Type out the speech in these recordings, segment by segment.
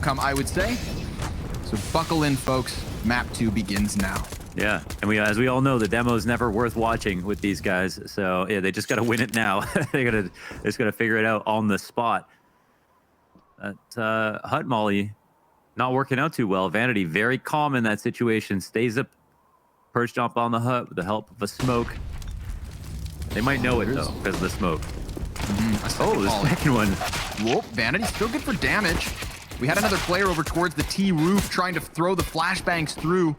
Come, I would say. So buckle in, folks. Map 2 begins now. Yeah, and as we all know, the demo is never worth watching with these guys. So yeah, they just got to win it now. They just got to figure it out on the spot. That Hut Molly not working out too well. Vanity very calm in that situation. Stays up, perched up on the hut with the help of a smoke. They might know it though because of the smoke. Oh, the second one. Whoop, Vanity still good for damage. We had another player over towards the T roof trying to throw the flashbangs through.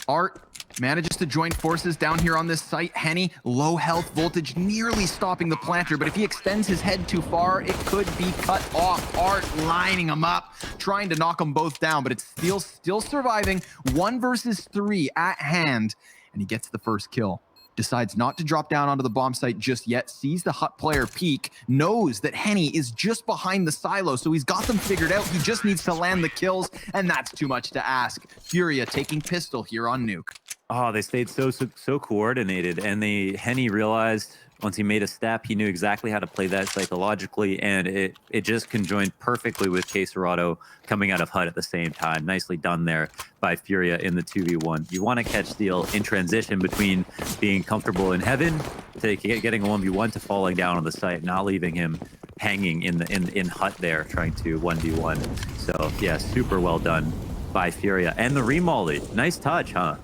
Art manages to join forces down here on this site. Henny, low health voltage, nearly stopping the planter, but if he extends his head too far, it could be cut off. Art lining him up, trying to knock them both down, but it's still surviving. 1 versus 3 at hand, and he gets the first kill. Decides not to drop down onto the bomb site just yet, sees the Hut player peek, knows that Henny is just behind the silo, so he's got them figured out. He just needs to land the kills, and that's too much to ask. Furia taking pistol here on Nuke. Oh, they stayed so coordinated, and Henny realized once he made a step, he knew exactly how to play that psychologically, and it just conjoined perfectly with Caserado coming out of Hut at the same time. Nicely done there by Furia in the 2v1. You want to catch Steel in transition between being comfortable in heaven to getting a 1v1 to falling down on the site, not leaving him hanging in Hut there trying to 1v1. So yeah, super well done by Furia. And the remolly. Nice touch, huh?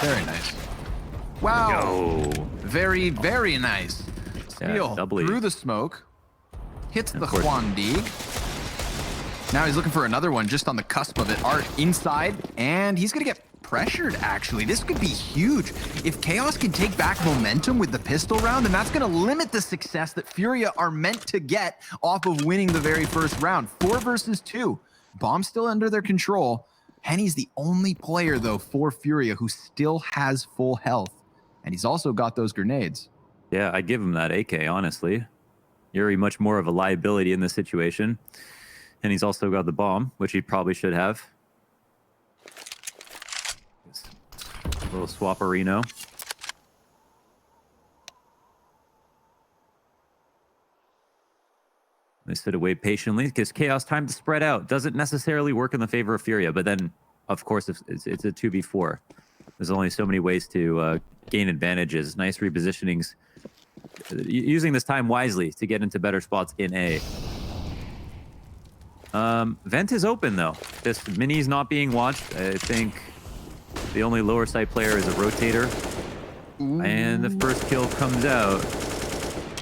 Very nice. Wow. Yo. Very, very nice. Steel through the smoke. Hits the Juan Dig. Now he's looking for another one just on the cusp of it. Art inside, and he's going to get pressured, actually. This could be huge. If Chaos can take back momentum with the pistol round, then that's going to limit the success that Furia are meant to get off of winning the very first round. 4 versus 2. Bomb still under their control. Henny's the only player, though, for Furia who still has full health. And he's also got those grenades. Yeah, I'd give him that AK, honestly. Yuri much more of a liability in this situation. And he's also got the bomb, which he probably should have. A little swapperino. They sit away patiently because Chaos time to spread out doesn't necessarily work in the favor of Furia, but then, of course, it's a 2v4. There's only so many ways to gain advantages. Nice repositionings. Using this time wisely to get into better spots in A. Vent is open, though. This mini's not being watched. I think the only lower side player is a rotator. Ooh. And the first kill comes out.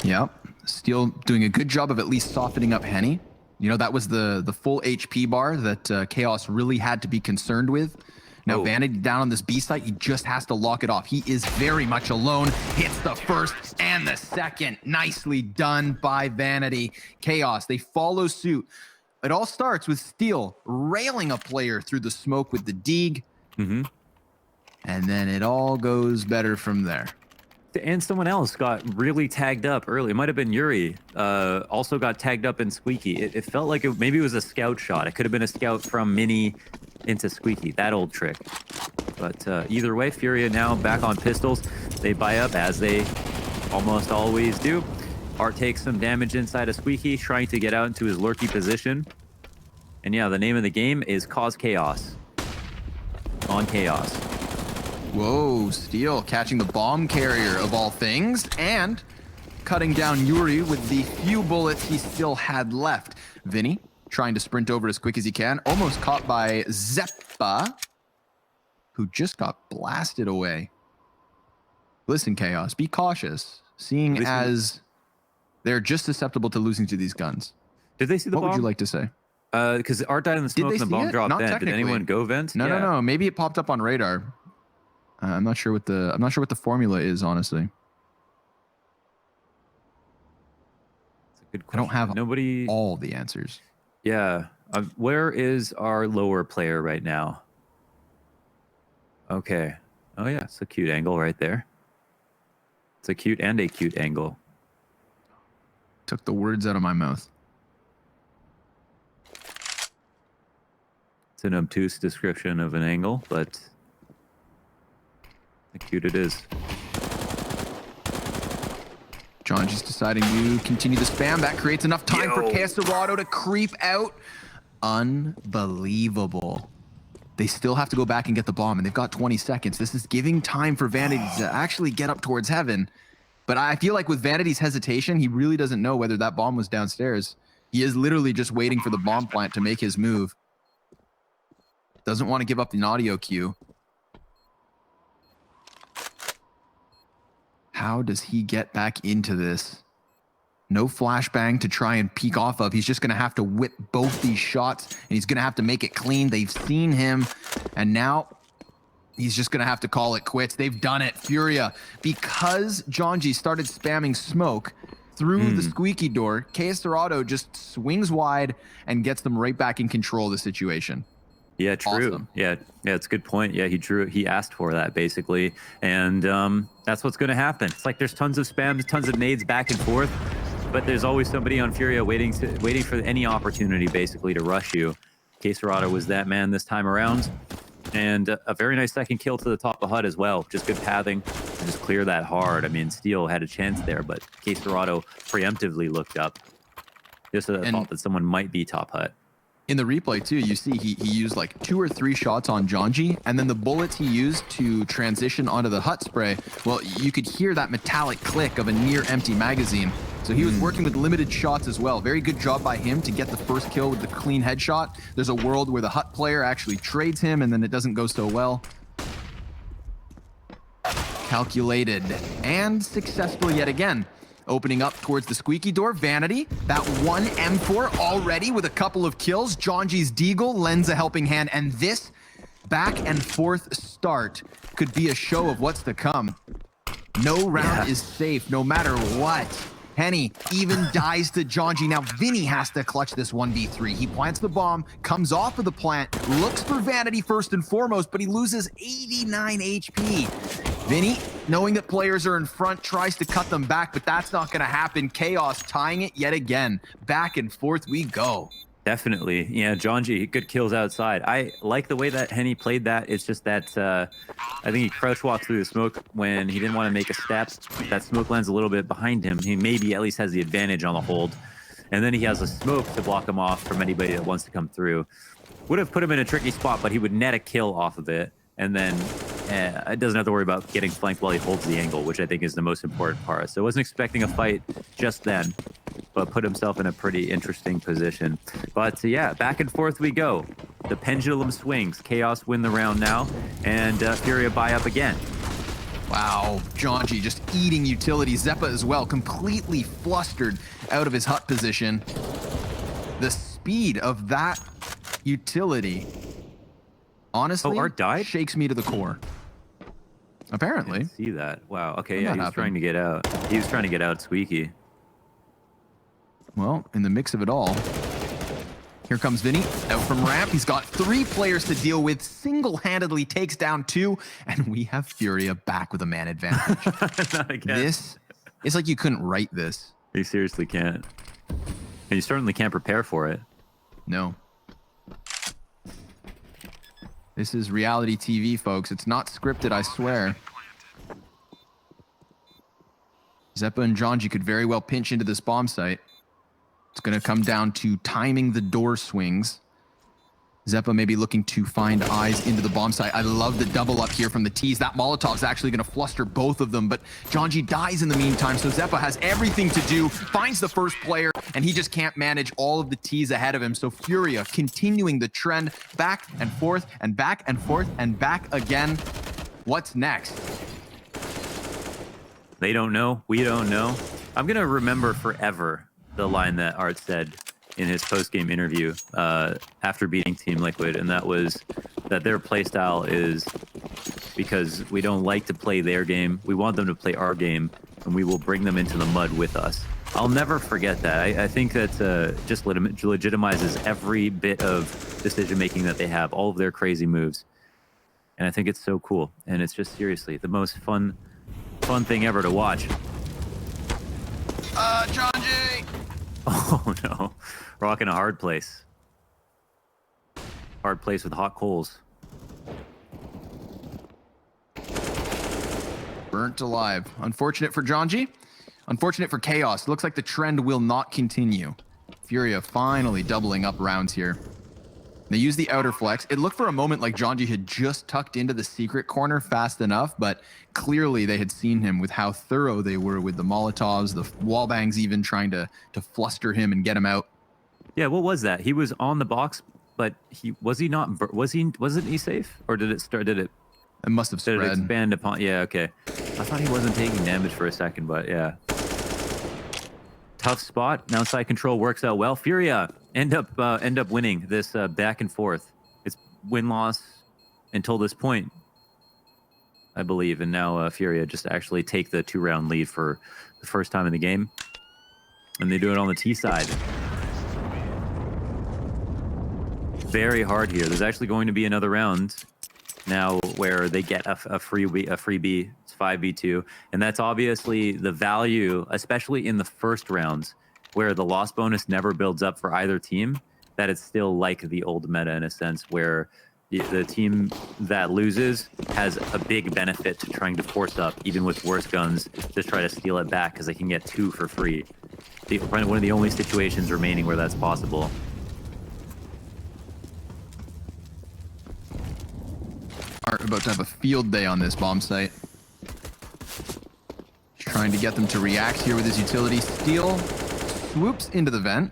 Yep. Steel doing a good job of at least softening up Henny. You know, that was the full HP bar that Chaos really had to be concerned with. Now, Vanity down on this B site, he just has to lock it off. He is very much alone. Hits the first and the second. Nicely done by Vanity. Chaos, they follow suit. It all starts with Steel railing a player through the smoke with the Dig. And then it all goes better from there. And someone else got really tagged up early. It might have been Yuri. Also got tagged up in Squeaky. It felt like maybe it was a scout shot. It could have been a scout from Mini into Squeaky. That old trick. But either way, Furia now back on pistols. They buy up as they almost always do. Art takes some damage inside of Squeaky, trying to get out into his lurky position. And yeah, the name of the game is Cause Chaos. On Chaos. Whoa, Steel catching the bomb carrier of all things and cutting down Yuri with the few bullets he still had left. Vinny trying to sprint over as quick as he can, almost caught by Zeppa, who just got blasted away. Listen, Chaos, be cautious, seeing as they're just susceptible to losing to these guns. Did they see the bomb? What would you like to say? Because Art died in the smoke and the bomb dropped in. Did anyone go vent? No. Maybe it popped up on radar. I'm not sure what the formula is, honestly. That's a good question. I don't have all the answers. Yeah. Where is our lower player right now? Okay. Oh, yeah. It's a cute angle right there. It's a cute and a cute angle. Took the words out of my mouth. It's an obtuse description of an angle, but how cute it is. John just deciding to continue the spam. That creates enough time for Caserado to creep out. Unbelievable. They still have to go back and get the bomb, and they've got 20 seconds. This is giving time for Vanity to actually get up towards heaven. But I feel like with Vanity's hesitation, he really doesn't know whether that bomb was downstairs. He is literally just waiting for the bomb plant to make his move. Doesn't want to give up the audio cue. How does he get back into this? No flashbang to try and peek off of. He's just going to have to whip both these shots, and he's going to have to make it clean. They've seen him, and now he's just going to have to call it quits. They've done it. Furia, because Jonji started spamming smoke through the squeaky door, KSRado just swings wide and gets them right back in control of the situation. Yeah, true. Awesome. Yeah, it's a good point. Yeah, he asked for that basically, and that's what's going to happen. It's like there's tons of spams, tons of nades back and forth, but there's always somebody on Furia waiting for any opportunity basically to rush you. KSRado was that man this time around, and a very nice second kill to the top of HUD as well. Just good pathing to just clear that hard. I mean, Steel had a chance there, but KSRado preemptively looked up. Just a thought that someone might be top HUD. In the replay, too, you see he used like 2 or 3 shots on Jonji, and then the bullets he used to transition onto the hut spray, well, you could hear that metallic click of a near-empty magazine. So he was working with limited shots as well. Very good job by him to get the first kill with the clean headshot. There's a world where the hut player actually trades him, and then it doesn't go so well. Calculated and successful yet again. Opening up towards the squeaky door, Vanity. That one M4 already with a couple of kills. Jonji's Deagle lends a helping hand, and this back and forth start could be a show of what's to come. No round is safe, no matter what. Henny even dies to Jonji. Now Vinny has to clutch this 1v3. He plants the bomb, comes off of the plant, looks for Vanity first and foremost, but he loses 89 HP. Vinny, knowing that players are in front, tries to cut them back, but that's not going to happen. Chaos tying it yet again. Back and forth we go. Definitely. Yeah, Jonji, good kills outside. I like the way that Henny played that. It's just that I think he crouch walked through the smoke when he didn't want to make a step. That smoke lands a little bit behind him. He maybe at least has the advantage on the hold. And then he has a smoke to block him off from anybody that wants to come through. Would have put him in a tricky spot, but he would net a kill off of it. And then it doesn't have to worry about getting flanked while he holds the angle, which I think is the most important part. So I wasn't expecting a fight just then, but put himself in a pretty interesting position. But yeah, back and forth we go. The pendulum swings. Chaos win the round now, and Furia buy up again. Wow, Jonji just eating utility. Zeppa as well, completely flustered out of his hut position. The speed of that utility, honestly, Art died? Shakes me to the core. Apparently. I didn't see that. Wow. Okay, yeah, he was trying to get out. He was trying to get out squeaky. Well, in the mix of it all, here comes Vinny out from ramp. He's got 3 players to deal with, single-handedly takes down 2, and we have Furia back with a man advantage. Not again. This is like you couldn't write this. You seriously can't. And you certainly can't prepare for it. No. This is reality TV, folks. It's not scripted, I swear. Zeppa and Jonji could very well pinch into this bomb site. It's going to come down to timing the door swings. Zeppa may be looking to find eyes into the bomb site. I love the double up here from the T's. That Molotov's actually going to fluster both of them, but Jonji dies in the meantime, so Zeppa has everything to do, finds the first player, and he just can't manage all of the T's ahead of him. So Furia continuing the trend, back and forth and back and forth and back again. What's next? They don't know. We don't know. I'm going to remember forever the line that Art said in his post-game interview after beating Team Liquid, and that was that their playstyle is because we don't like to play their game. We want them to play our game, and we will bring them into the mud with us. I'll never forget that. I think that just legitimizes every bit of decision-making that they have, all of their crazy moves. And I think it's so cool. And it's just seriously the most fun thing ever to watch. Jonji! Oh no, rocking a hard place. Hard place with hot coals. Burnt alive. Unfortunate for Jonji. Unfortunate for Chaos. Looks like the trend will not continue. Furia finally doubling up rounds here. They use the outer flex. It looked for a moment like Jonji had just tucked into the secret corner fast enough, but clearly they had seen him with how thorough they were with the Molotovs, the wall bangs even trying to fluster him and get him out. Yeah, what was that? He was on the box, but wasn't he safe? Or did it start, did it must have spread. Did it expand upon, yeah, okay. I thought he wasn't taking damage for a second, but yeah. Tough spot. Now side control works out well. Furia end up winning this back and forth. It's win-loss until this point, I believe. And now Furia just actually take the 2-round lead for the first time in the game. And they do it on the T side. Very hard here. There's actually going to be another round now where they get a freebie. It's 5v2, and that's obviously the value, especially in the first rounds where the loss bonus never builds up for either team, that it's still like the old meta in a sense where the team that loses has a big benefit to trying to force up, even with worse guns, just try to steal it back because they can get 2 for free. One of the only situations remaining where that's possible. Are about to have a field day on this bomb site. Trying to get them to react here with his utility. Steel swoops into the vent.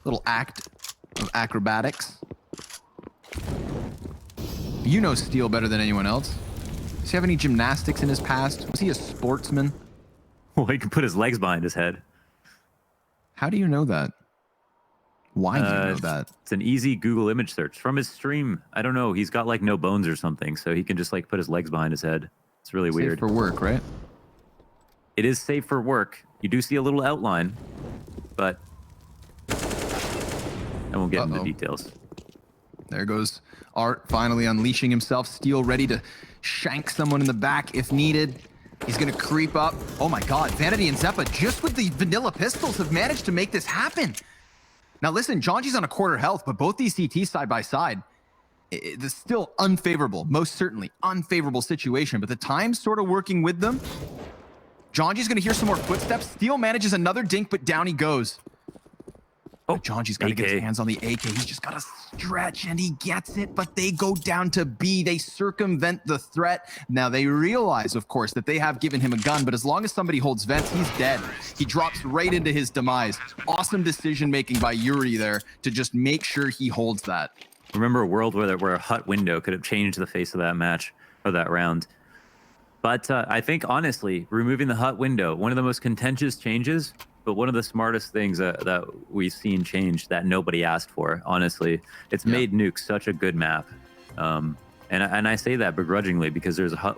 Little act of acrobatics. You know Steel better than anyone else. Does he have any gymnastics in his past? Was he a sportsman? Well, he can put his legs behind his head. How do you know that? Why do you know that? It's an easy Google image search from his stream. I don't know. He's got like no bones or something, so he can just like put his legs behind his head. It's really weird. Safe for work, right? It is safe for work. You do see a little outline, but I won't get into details. There goes Art finally unleashing himself. Steel ready to shank someone in the back if needed. He's going to creep up. Oh my God, Vanity and Zeppa just with the vanilla pistols have managed to make this happen. Now listen, Jonji's on a quarter health, but both these CTs side by side, it's still unfavorable, most certainly unfavorable situation, but the time's sort of working with them. Jonji's gonna hear some more footsteps. Steel manages another dink, but down he goes. Oh, Jonji's gotta get his hands on the AK. He's just gotta stretch and he gets it, but they go down to B. They circumvent the threat. Now they realize, of course, that they have given him a gun, but as long as somebody holds vents, he's dead. He drops right into his demise. Awesome decision-making by Yuri there to just make sure he holds that. Remember a world where a hut window could have changed the face of that match or that round. But I think, honestly, removing the hut window, one of the most contentious changes, but one of the smartest things that we've seen change that nobody asked for, honestly. It's made Nuke such a good map. And I say that begrudgingly because there's a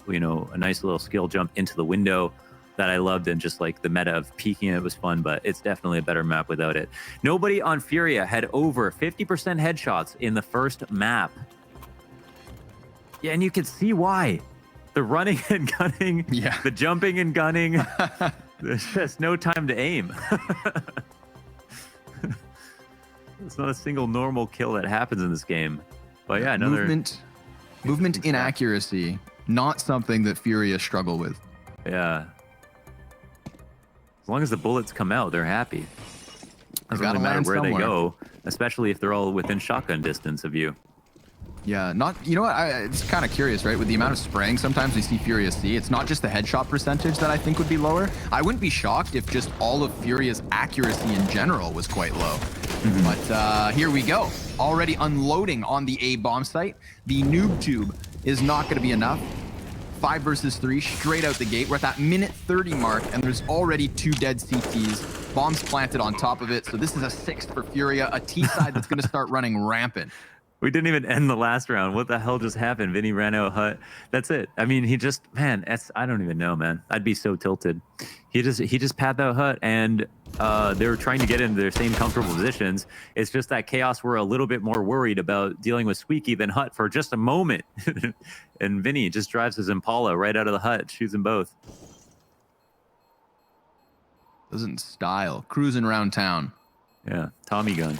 nice little skill jump into the window that I loved, and just like the meta of peeking it was fun, but it's definitely a better map without it. Nobody on Furia had over 50% headshots in the first map. Yeah, and you can see why. The running and gunning, the jumping and gunning. There's just no time to aim. There's not a single normal kill that happens in this game. But yeah, another movement inaccuracy, not something that Furia struggle with. Yeah. As long as the bullets come out, they're happy. Doesn't really matter where they go, especially if they're all within shotgun distance of you. Yeah, you know what? It's kind of curious, right? With the amount of spraying, sometimes we see Furia C. It's not just the headshot percentage that I think would be lower. I wouldn't be shocked if just all of Furia's accuracy in general was quite low. But here we go. Already unloading on the A bomb site. The noob tube is not going to be enough. 5 versus 3, straight out the gate. We're at that minute 30 mark, and there's already 2 dead CTs. Bombs planted on top of it. So this is a 6th for Furia, a T side that's going to start running rampant. We didn't even end the last round. What the hell just happened? Vinny ran out hut. That's it. I mean, he just, man, I don't even know, man. I'd be so tilted. He just padded out hut, and they were trying to get into their same comfortable positions. It's just that Chaos were a little bit more worried about dealing with Squeaky than Hut for just a moment. And Vinny just drives his Impala right out of the hut, shoots them both. Doesn't style. Cruising around town. Yeah, Tommy gun.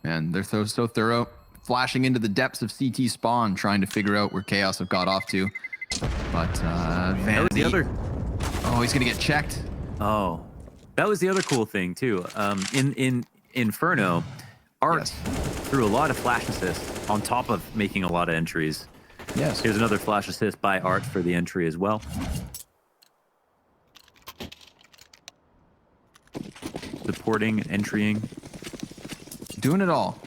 Man, they're so thorough. Flashing into the depths of CT spawn, trying to figure out where Chaos have got off to. But that was the other. Oh, he's gonna get checked. Oh, that was the other cool thing too. In Inferno, Art Yes. threw a lot of flash assists on top of making a lot of entries. Yes. Here's another flash assist by Art for the entry as well. Supporting, entrying. Doing it all.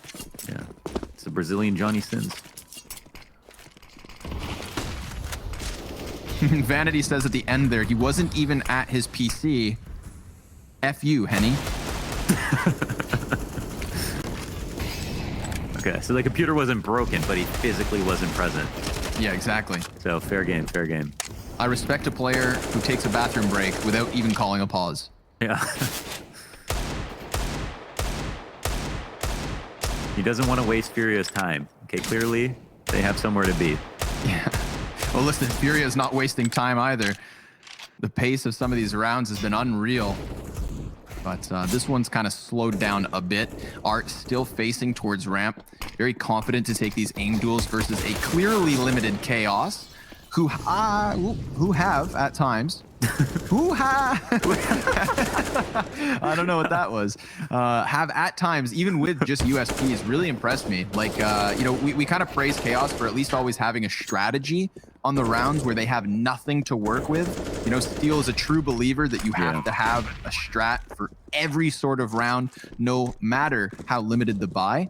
Yeah. It's the Brazilian Johnny Sins. Vanity says at the end there, he wasn't even at his PC. F you, Henny. Okay, so the computer wasn't broken, but he physically wasn't present. Yeah, exactly. So fair game, fair game. I respect a player who takes a bathroom break without even calling a pause. Yeah. He doesn't want to waste Furia's time. Okay, clearly they have somewhere to be. Yeah. Well, listen, Furia is not wasting time either. The pace of some of these rounds has been unreal. But this one's kind of slowed down a bit. Art still facing towards ramp. Very confident to take these aim duels versus a clearly limited Chaos, who have at times, I don't know what that was, have at times, even with just USPs, really impressed me. Like, you know, we kind of praise Chaos for at least always having a strategy on the rounds where they have nothing to work with. You know, Steel is a true believer that you have to have a strat for every sort of round, no matter how limited the buy.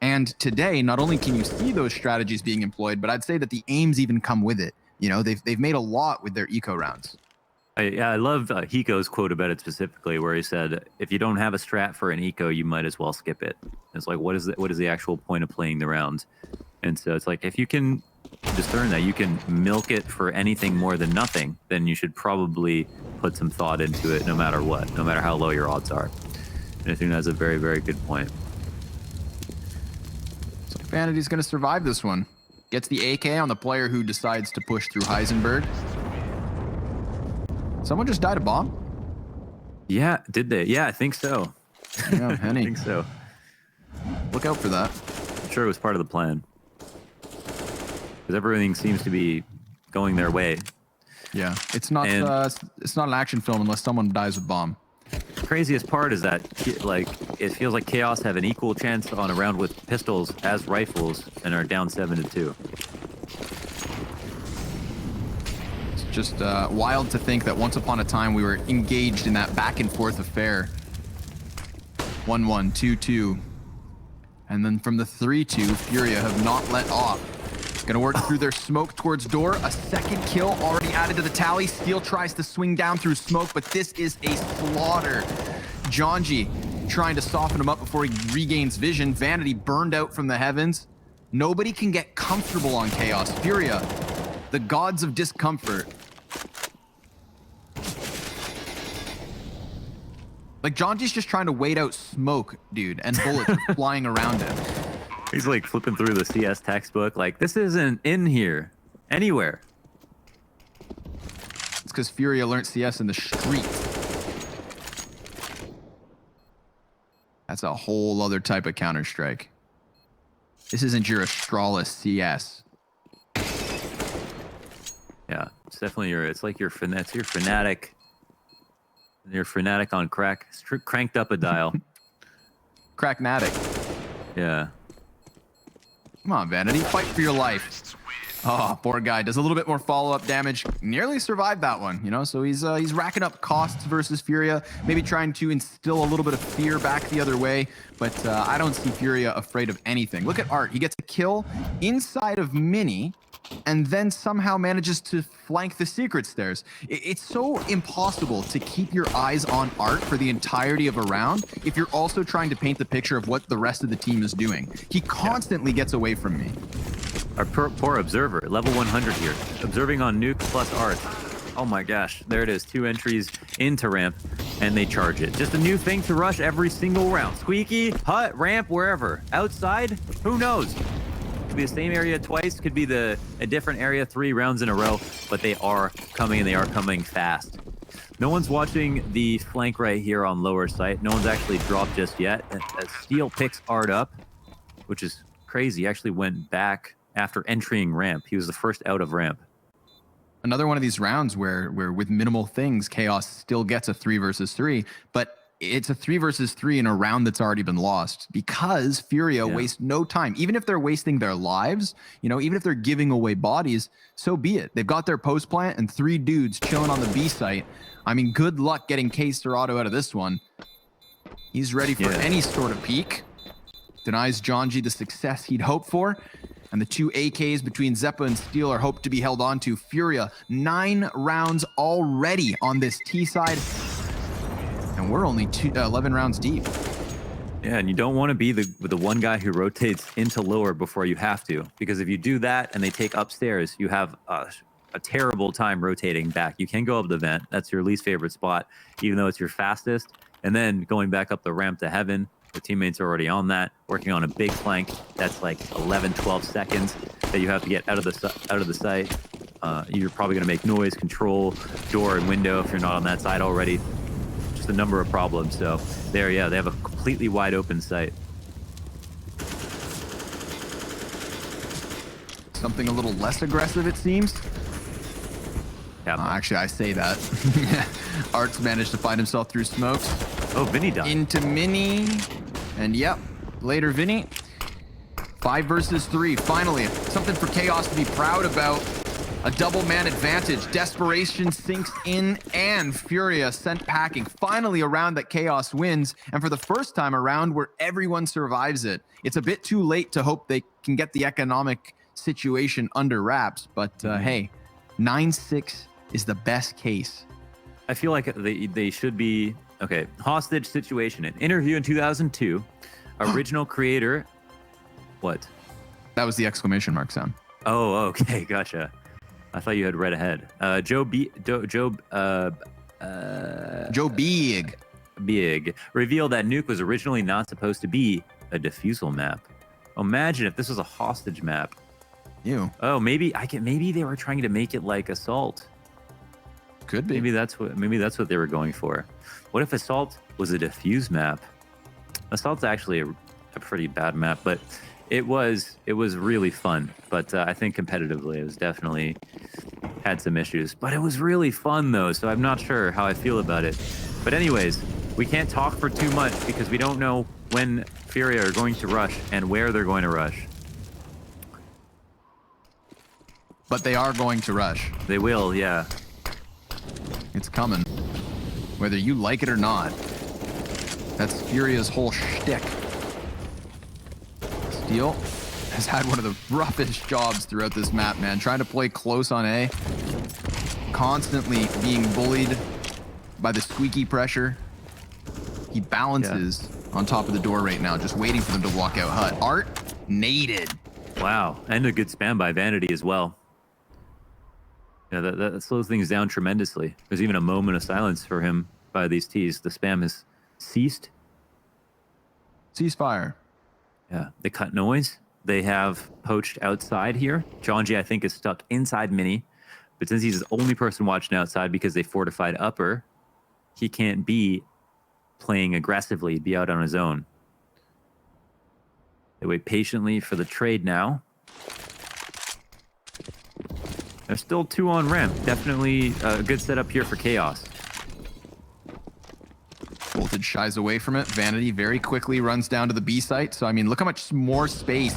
And today, not only can you see those strategies being employed, but I'd say that the aims even come with it. You know, they've made a lot with their eco rounds. I love Hiko's quote about it specifically, where he said, if you don't have a strat for an eco, you might as well skip it. It's like, what is the actual point of playing the round? And so it's like, if you can discern that you can milk it for anything more than nothing, then you should probably put some thought into it no matter what, no matter how low your odds are. And I think that's a very, very good point. So Vanity's going to survive this one. Gets the AK on the player who decides to push through Heisenberg. Someone just died a bomb? Yeah, did they? Yeah, I think so. Yeah, Henny. I think so. Look out for that. I'm sure it was part of the plan. Because everything seems to be going their way. Yeah, it's not an action film unless someone dies with bomb. The craziest part is that, like, it feels like Chaos have an equal chance on a round with pistols as rifles and are down 7-2. It's just wild to think that once upon a time we were engaged in that back and forth affair. 1-1, 2-2. And then from the 3-2, Furia have not let off. Gonna work through their smoke towards door. A second kill already added to the tally. Steel tries to swing down through smoke, but this is a slaughter. Jonji trying to soften him up before he regains vision. Vanity burned out from the heavens. Nobody can get comfortable on Chaos. Furia, the gods of discomfort. Like, Jonji's just trying to wait out smoke, dude, and bullets are flying around him. He's like flipping through the CS textbook, like, this isn't in here anywhere. It's because Furia learned CS in the street. That's a whole other type of Counter-Strike. This isn't your Astralis CS. Yeah, it's definitely it's like your fanatic. You're fanatic on crack. Cranked up a dial. Cracknatic. Yeah. Come on, Vanity, fight for your life. Oh, poor guy. Does a little bit more follow-up damage. Nearly survived that one, you know? So he's racking up costs versus Furia. Maybe trying to instill a little bit of fear back the other way. But I don't see Furia afraid of anything. Look at Art. He gets a kill inside of Mini and then somehow manages to flank the secret stairs. It's so impossible to keep your eyes on Art for the entirety of a round if you're also trying to paint the picture of what the rest of the team is doing. He constantly gets away from me. Our poor observer, level 100 here. Observing on Nuke plus Art. Oh my gosh, there it is. 2 entries into ramp, and they charge it. Just a new thing to rush every single round. Squeaky, hut, ramp, wherever. Outside, who knows? Could be the same area twice, could be a different area 3 rounds in a row, but they are coming, and they are coming fast. No one's watching the flank right here on lower site. No one's actually dropped just yet. As Steel picks Art up, which is crazy. He actually went back after entering ramp. He was the first out of ramp. Another one of these rounds where with minimal things, Chaos still gets a 3 versus 3, but it's a 3 versus 3 in a round that's already been lost because Furia wastes no time. Even if they're wasting their lives, you know, even if they're giving away bodies, so be it. They've got their post plant and 3 dudes chilling on the B site. I mean, good luck getting Serato out of this one. He's ready for any sort of peak. Denies Jonji the success he'd hoped for. And the 2 AKs between Zeppa and Steel are hoped to be held on to. Furia, 9 rounds already on this T side. And we're only 11 rounds deep. Yeah, and you don't want to be the one guy who rotates into lower before you have to. Because if you do that and they take upstairs, you have a terrible time rotating back. You can go up the vent. That's your least favorite spot, even though it's your fastest. And then going back up the ramp to heaven. The teammates are already on that, working on a big flank. That's like 11, 12 seconds that you have to get out of the site. You're probably going to make noise, control, door and window if you're not on that side already. Just a number of problems. So there, yeah, they have a completely wide open site. Something a little less aggressive, it seems. Yeah. Actually, I say that. Art's managed to find himself through smokes. Oh, Vinny died. Into Mini. And yep, later Vinny. 5 versus 3. Finally, something for Chaos to be proud about. A double man advantage. Desperation sinks in and Furia sent packing. Finally a round that Chaos wins. And for the first time a round where everyone survives it. It's a bit too late to hope they can get the economic situation under wraps. But hey, 9-6 is the best case. I feel like they should be... Okay, hostage situation. An interview in 2002. Original creator... What? That was the exclamation mark sound. Oh, okay, gotcha. I thought you had read ahead. Joe Big revealed that Nuke was originally not supposed to be a defusal map. Imagine if this was a hostage map. Ew. Oh, maybe they were trying to make it like Assault. Could be. Maybe that's what they were going for. What if Assault was a diffuse map? Assault's actually a pretty bad map, but it was really fun. But I think competitively, it was definitely had some issues. But it was really fun though, so I'm not sure how I feel about it. But anyways, we can't talk for too much because we don't know when Furia are going to rush and where they're going to rush. But they are going to rush. They will, yeah. It's coming. Whether you like it or not. That's Furia's whole shtick. Steel has had one of the roughest jobs throughout this map, man. Trying to play close on A. Constantly being bullied by the squeaky pressure. He balances on top of the door right now, just waiting for them to walk out hut. Art, naded. Wow, and a good spam by Vanity as well. Yeah, that slows things down tremendously. There's even a moment of silence for him by these T's. The spam has ceased. Ceasefire. Yeah, they cut noise. They have poached outside here. Jonji, I think, is stuck inside Mini. But since he's the only person watching outside because they fortified upper, he can't be playing aggressively, be out on his own. They wait patiently for the trade now. There's still 2 on ramp. Definitely a good setup here for Chaos. Voltage shies away from it. Vanity very quickly runs down to the B site. So, I mean, look how much more space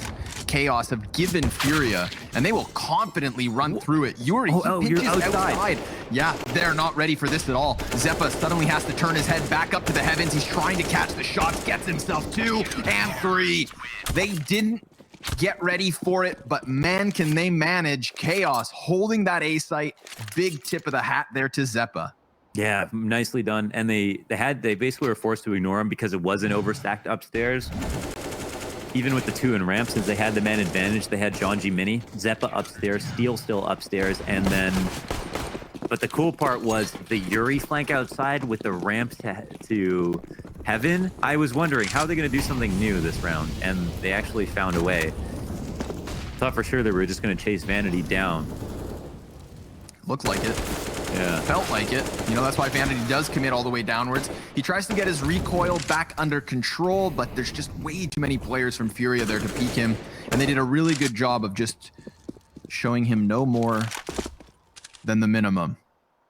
Chaos have given Furia. And they will confidently run through it. Yuri, you're outside. Yeah, they're not ready for this at all. Zeppa suddenly has to turn his head back up to the heavens. He's trying to catch the shots. Gets himself 2 and 3. They didn't get ready for it, but man, can they manage. Chaos holding that A site. Big tip of the hat there to Zeppa. Yeah, nicely done. And they basically were forced to ignore him because it wasn't overstacked upstairs. Even with the 2 in ramp, since they had the man advantage, they had Jonji Mini, Zeppa upstairs, Steel still upstairs, and then... But the cool part was the Yuri flank outside with the ramp to heaven. I was wondering, how are they going to do something new this round? And they actually found a way. Thought for sure they were just going to chase Vanity down. Looked like it. Yeah. Felt like it. You know, that's why Vanity does commit all the way downwards. He tries to get his recoil back under control, but there's just way too many players from Furia there to peek him. And they did a really good job of just showing him no more than the minimum.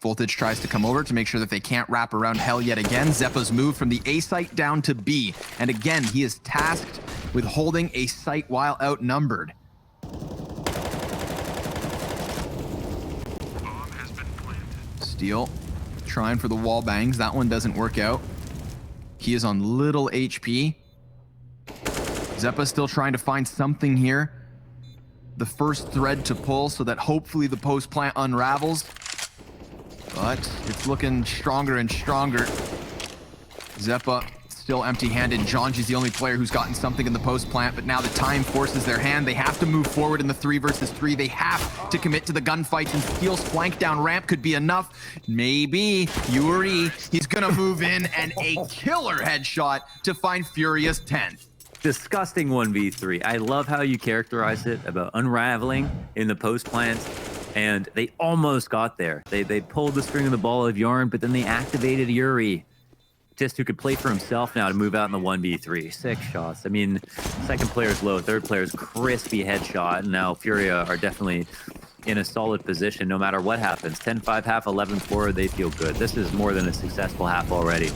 Voltage tries to come over to make sure that they can't wrap around Hell yet again. Zeppa's moved from the A site down to B. And again, he is tasked with holding a site while outnumbered. Steal trying for the wall bangs. That one doesn't work out. He is on little HP. Zeppa still trying to find something here. The first thread to pull so that hopefully the post plant unravels. But it's looking stronger and stronger. Zeppa still empty-handed. Jonji's the only player who's gotten something in the post plant, but now the time forces their hand. They have to move forward in the 3 versus 3. They have to commit to the gunfights, and Steel's flank down ramp could be enough. Maybe. Yuri, he's gonna move in, and a killer headshot to find Furia's 10th. Disgusting 1v3. I love how you characterized it about unraveling in the post plants, and they almost got there. They pulled the string of the ball of yarn, but then they activated Yuri, just who could play for himself now to move out in the 1v3. 6 shots. I mean, second player's low, third player's crispy headshot, and now Furia are definitely in a solid position no matter what happens. 10-5 half, 11-4, they feel good. This is more than a successful half already.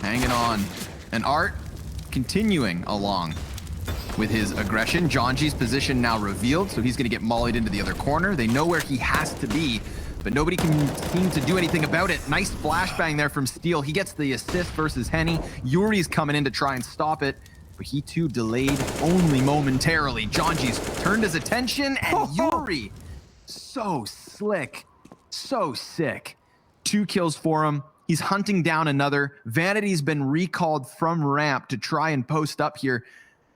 Hanging on. And Art continuing along with his aggression. Jonji's position now revealed, so he's going to get mollied into the other corner. They know where he has to be, but nobody can seem to do anything about it. Nice flashbang there from Steel. He gets the assist versus Henny. Yuri's coming in to try and stop it, but he too delayed only momentarily. Jonji's turned his attention, and Yuri, so slick, so sick. 2 kills for him. He's hunting down another. Vanity's been recalled from ramp to try and post up here.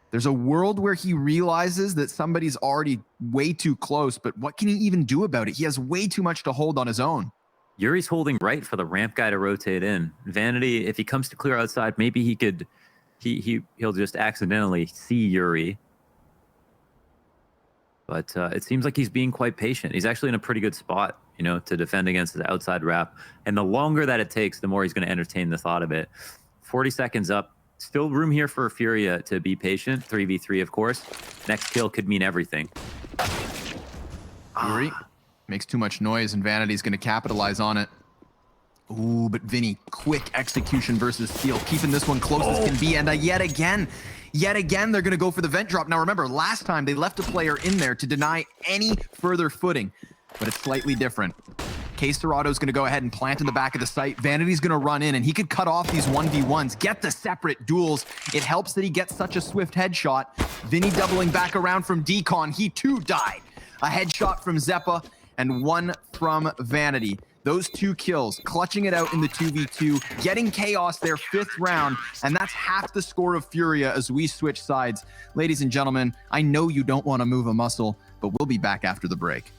There's a world where he realizes that somebody's already way too close, but what can he even do about it? He has way too much to hold on his own. Yuri's holding right for the ramp guy to rotate in. Vanity, if he comes to clear outside, maybe he could, he'll just accidentally see Yuri. But it seems like he's being quite patient. He's actually in a pretty good spot, you know, to defend against the outside wrap. And the longer that it takes, the more he's going to entertain the thought of it. 40 seconds up. Still room here for Furia to be patient. 3v3, of course. Next kill could mean everything. Yuri makes too much noise, and Vanity's going to capitalize on it. Ooh, but Vinny, quick execution versus Steel, keeping this one close as can be. And yet again, they're going to go for the vent drop. Now remember, last time they left a player in there to deny any further footing, but it's slightly different. K-Serato's going to go ahead and plant in the back of the site. Vanity's going to run in, and he could cut off these 1v1s, get the separate duels. It helps that he gets such a swift headshot. Vinny doubling back around from Decon. He too died. A headshot from Zeppa and 1 from Vanity. Those 2 kills, clutching it out in the 2v2, getting Chaos their 5th round, and that's half the score of Furia as we switch sides. Ladies and gentlemen, I know you don't want to move a muscle, but we'll be back after the break.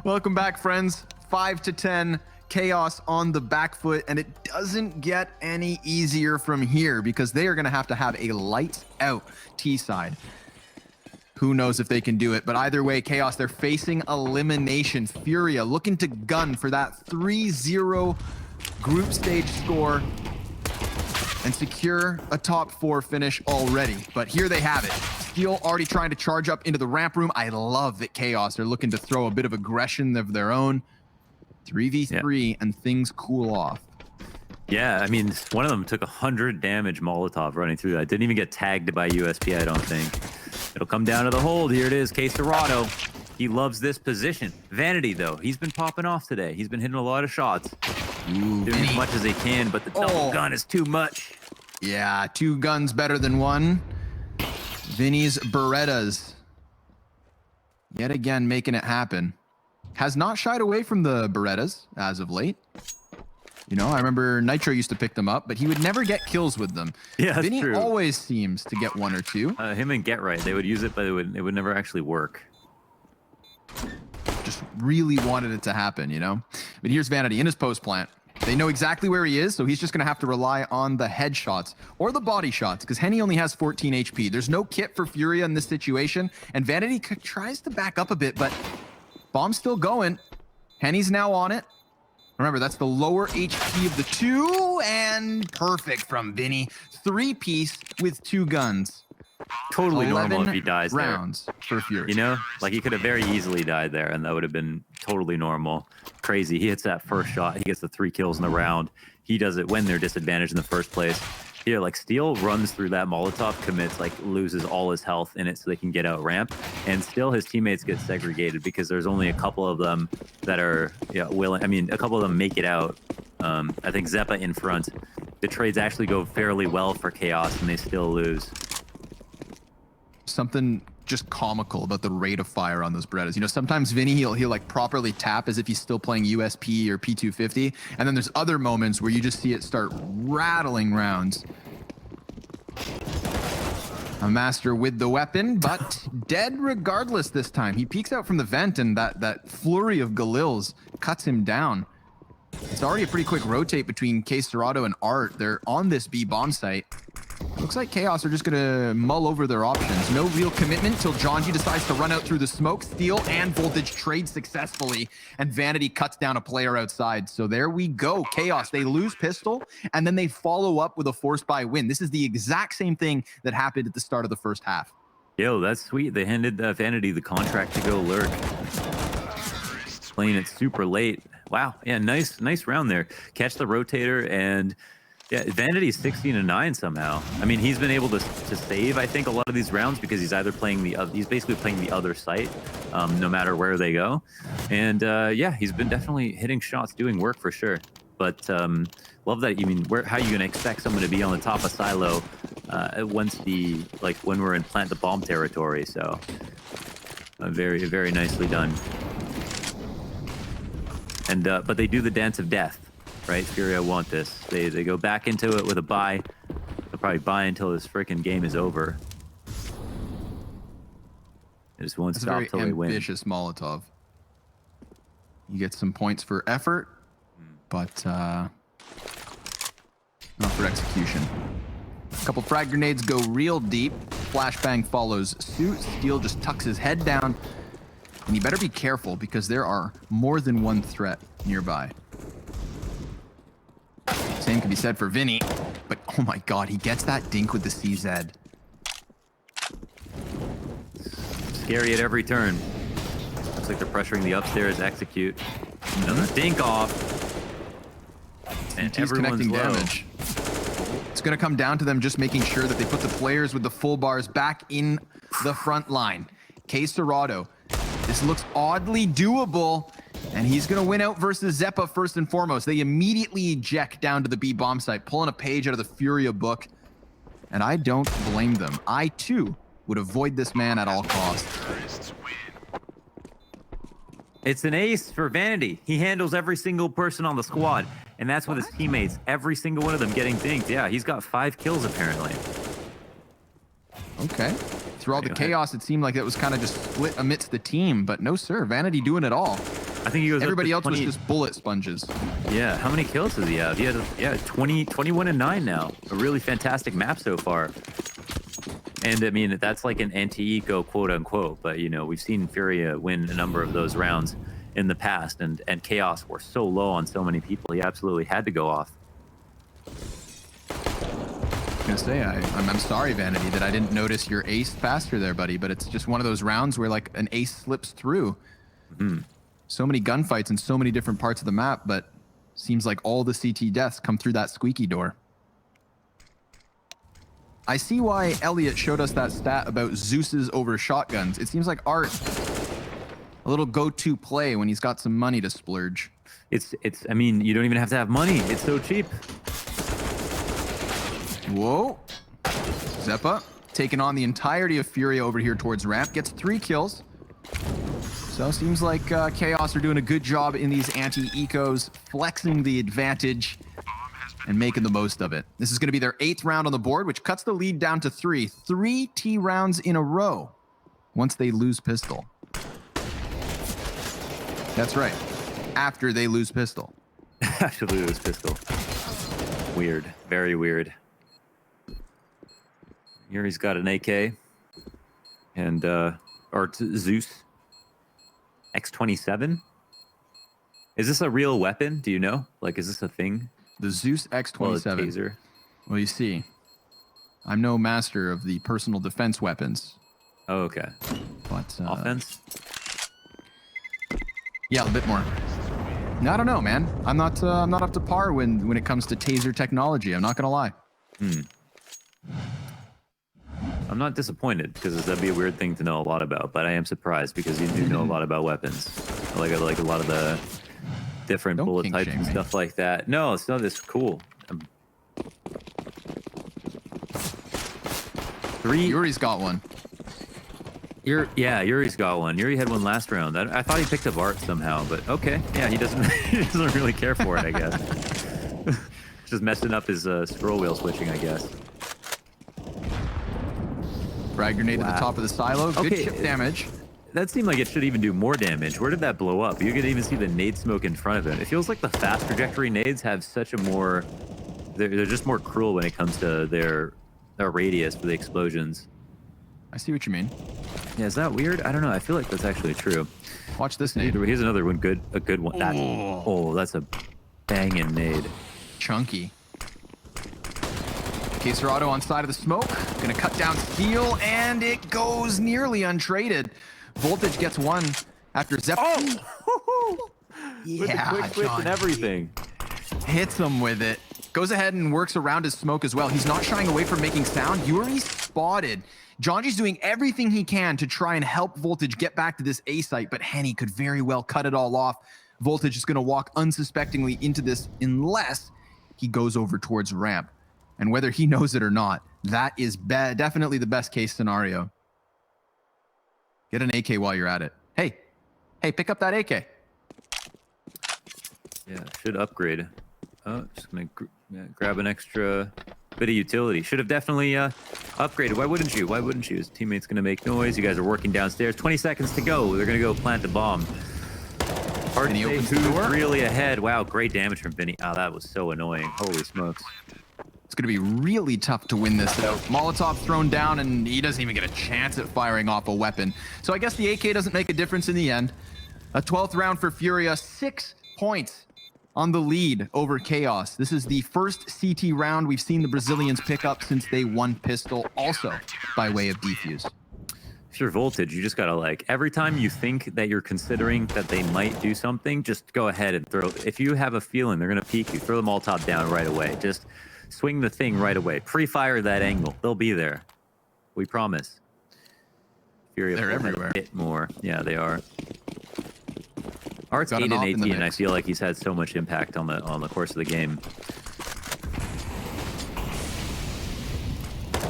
Welcome back, friends. 5-10, Chaos on the back foot, and it doesn't get any easier from here because they are going to have a lights out T side. Who knows if they can do it, but either way, Chaos, they're facing elimination. Furia looking to gun for that 3-0 group stage score and secure a top 4 finish already. But here they have it. Steel already trying to charge up into the ramp room. I love that Chaos are looking to throw a bit of aggression of their own. 3v3 and things cool off. Yeah, I mean, one of them took 100 damage Molotov running through that. Didn't even get tagged by USP, I don't think. It'll come down to the hold. Here it is, Caserado. He loves this position. Vanity, though, he's been popping off today. He's been hitting a lot of shots. Doing as much as he can, but the double gun is too much. Yeah, 2 guns better than 1. Vinny's Berettas. Yet again, making it happen. Has not shied away from the Berettas as of late. You know, I remember Nitro used to pick them up, but he would never get kills with them. Yeah, that's Vinny true. always seems to get 1 or 2. Him and Get Right, they would use it, but it would never actually work. Just really wanted it to happen, you know? But here's Vanity in his post plant. They know exactly where he is, so he's just going to have to rely on the headshots or the body shots because Henny only has 14 HP. There's no kit for Furia in this situation, and Vanity tries to back up a bit, but bomb's still going. Henny's now on it. Remember, that's the lower HP of the 2, and perfect from Vinny. 3-piece with 2 guns. Totally normal if he dies rounds there. For Fury. You know, like he could have very easily died there, and that would have been totally normal. Crazy. He hits that first shot. He gets the 3 kills in the round. He does it when they're disadvantaged in the first place. Here, like Steel runs through that Molotov, commits, like loses all his health in it so they can get out ramp, and still his teammates get segregated because there's only a couple of them that are willing. I mean, a couple of them make it out. I think Zeppa in front. The trades actually go fairly well for Chaos, and they still lose. Something just comical about the rate of fire on those Berettas. You know, sometimes Vinny, he'll like properly tap as if he's still playing USP or P250. And then there's other moments where you just see it start rattling rounds. A master with the weapon, but dead regardless this time. He peeks out from the vent and that flurry of Galils cuts him down. It's already a pretty quick rotate between Caserado and Art. They're on this B bomb site. Looks like Chaos are just going to mull over their options. No real commitment till Jonji decides to run out through the smoke. Steel and Voltage trade successfully, and Vanity cuts down a player outside. So there we go. Chaos, they lose pistol, and then they follow up with a forced buy win. This is the exact same thing that happened at the start of the first half. Yo, that's sweet. They handed Vanity the contract to go lurk. Playing it super late. Wow. Yeah, nice round there. Catch the rotator, and yeah, Vanity's 16-9 somehow. I mean, he's been able to save, I think, a lot of these rounds because he's either playing he's basically playing the other site, no matter where they go. And yeah, he's been definitely hitting shots, doing work for sure. But love that. You mean, how are you gonna expect someone to be on the top of silo once when we're in plant the bomb territory? So very, very nicely done. And but they do the dance of death. Right, Furia want this. They go back into it with a buy. They'll probably buy until this freaking game is over. They just won't stop till they win. Ambitious Molotov. You get some points for effort, but not for execution. A couple frag grenades go real deep. Flashbang follows suit. Steel just tucks his head down. And you better be careful because there are more than one threat nearby. Same can be said for Vinny, but oh my god, he gets that dink with the CZ. Scary at every turn. Looks like they're pressuring the upstairs execute. Another dink off. And he's connecting damage. It's going to come down to them just making sure that they put the players with the full bars back in the front line. Caserado. This looks oddly doable. And he's going to win out versus Zeppa first and foremost. They immediately eject down to the B bomb site, pulling a page out of the Furia book. And I don't blame them. I, too, would avoid this man at all costs. It's an ace for Vanity. He handles every single person on the squad. And that's with his teammates. Every single one of them getting dinked. Yeah, he's got 5 kills, apparently. Okay. Through all the chaos, it seemed like it was kind of just split amidst the team. But no, sir. Vanity doing it all. I think he goes. Everybody up else to 20, was just bullet sponges. Yeah, how many kills does he have? He had 21 and 9 now. A really fantastic map so far. And I mean, that's like an anti-eco, quote unquote. But you know, we've seen Furia win a number of those rounds in the past, and Chaos were so low on so many people. He absolutely had to go off. I was gonna say, I'm sorry, Vanity, that I didn't notice your ace faster there, buddy. But it's just one of those rounds where like an ace slips through. So many gunfights in so many different parts of the map, but seems like all the CT deaths come through that squeaky door. I see why Elliot showed us that stat about Zeus's over shotguns. It seems like Art, a little go-to play when he's got some money to splurge. I mean, you don't even have to have money. It's so cheap. Whoa. Zeppa taking on the entirety of Furia over here towards ramp. Gets 3 kills. So seems like Chaos are doing a good job in these anti-ecos, flexing the advantage and making the most of it. This is going to be their 8th round on the board, which cuts the lead down to 3. 3 T rounds in a row once they lose pistol. That's right. After they lose pistol. After they lose pistol. Weird. Very weird. Yuri's got an AK. And, or Zeus. X27? Is this a real weapon? Do you know? Like, is this a thing? The Zeus X27. Taser. Well, you see, I'm no master of the personal defense weapons. Oh, okay. But offense? Yeah, a bit more. No, I don't know, man. I'm not up to par when it comes to taser technology. I'm not gonna lie. I'm not disappointed because that'd be a weird thing to know a lot about, but I am surprised because you do know a lot about weapons. Like a lot of the different bullet types and stuff like that. No, it's not this cool. Yuri's got one. Yuri's got one. Yuri had one last round. I thought he picked up Art somehow, but okay. Yeah, he doesn't he doesn't really care for it, I guess. Just messing up his scroll wheel switching, I guess. Frag grenade at the top of the silo. Good chip damage. That seemed like it should even do more damage. Where did that blow up? You could even see the nade smoke in front of it. It feels like the fast trajectory nades have such a more... They're just more cruel when it comes to their radius for the explosions. I see what you mean. Yeah, is that weird? I don't know. I feel like that's actually true. Watch this nade. Here's another one. A good one. That's a banging nade. Chunky. Caserado on side of the smoke. Gonna cut down Steel, and it goes nearly untraded. Voltage gets one after Zep. Oh! Yeah, with the quick switch and everything. Hits him with it. Goes ahead and works around his smoke as well. He's not shying away from making sound. Yuri spotted. Jonji's doing everything he can to try and help Voltage get back to this A site, but Henny could very well cut it all off. Voltage is going to walk unsuspectingly into this unless he goes over towards ramp. And whether he knows it or not, that is definitely the best case scenario. Get an AK while you're at it. Hey, pick up that AK. Yeah, should upgrade. Oh, just going to grab an extra bit of utility. Should have definitely upgraded. Why wouldn't you? Why wouldn't you? His teammate's going to make noise. You guys are working downstairs. 20 seconds to go. They're going to go plant the bomb. Hard to say who's really ahead. Wow, great damage from Vinny. Oh, that was so annoying. Holy smokes. It's going to be really tough to win this, though. Molotov thrown down, and he doesn't even get a chance at firing off a weapon. So I guess the AK doesn't make a difference in the end. A 12th round for Furia. 6 points on the lead over Chaos. This is the first CT round we've seen the Brazilians pick up since they won pistol, also by way of defuse. If you're Voltage, you just gotta every time you think that you're considering that they might do something, just go ahead and throw. If you have a feeling they're gonna peek you, throw the Molotov down right away. Just swing the thing right away. Pre-fire that angle. They'll be there. We promise. Furia, they're everywhere. A bit more. Yeah, they are. Art's 8 and 18, and I feel like he's had so much impact on the course of the game.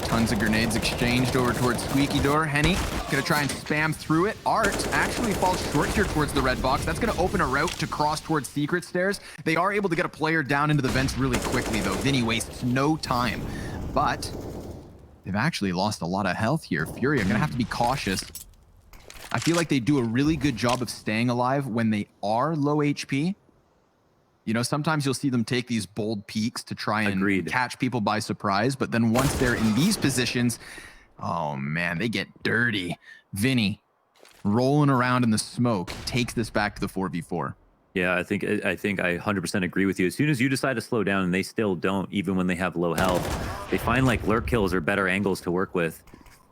Tons of grenades exchanged over towards Squeaky Door. Henny gonna try and spam through it. Art actually falls short here towards the red box. That's gonna open a route to cross towards secret stairs. They are able to get a player down into the vents really quickly, though. Vinny wastes no time, but they've actually lost a lot of health here. Fury are gonna have to be cautious. I feel like they do a really good job of staying alive when they are low HP. You know, sometimes you'll see them take these bold peaks to try and catch people by surprise. But then once they're in these positions, oh man, they get dirty. Vinny, rolling around in the smoke, takes this back to the 4v4. Yeah, I think I 100% agree with you. As soon as you decide to slow down, and they still don't, even when they have low health, they find like lurk kills or better angles to work with.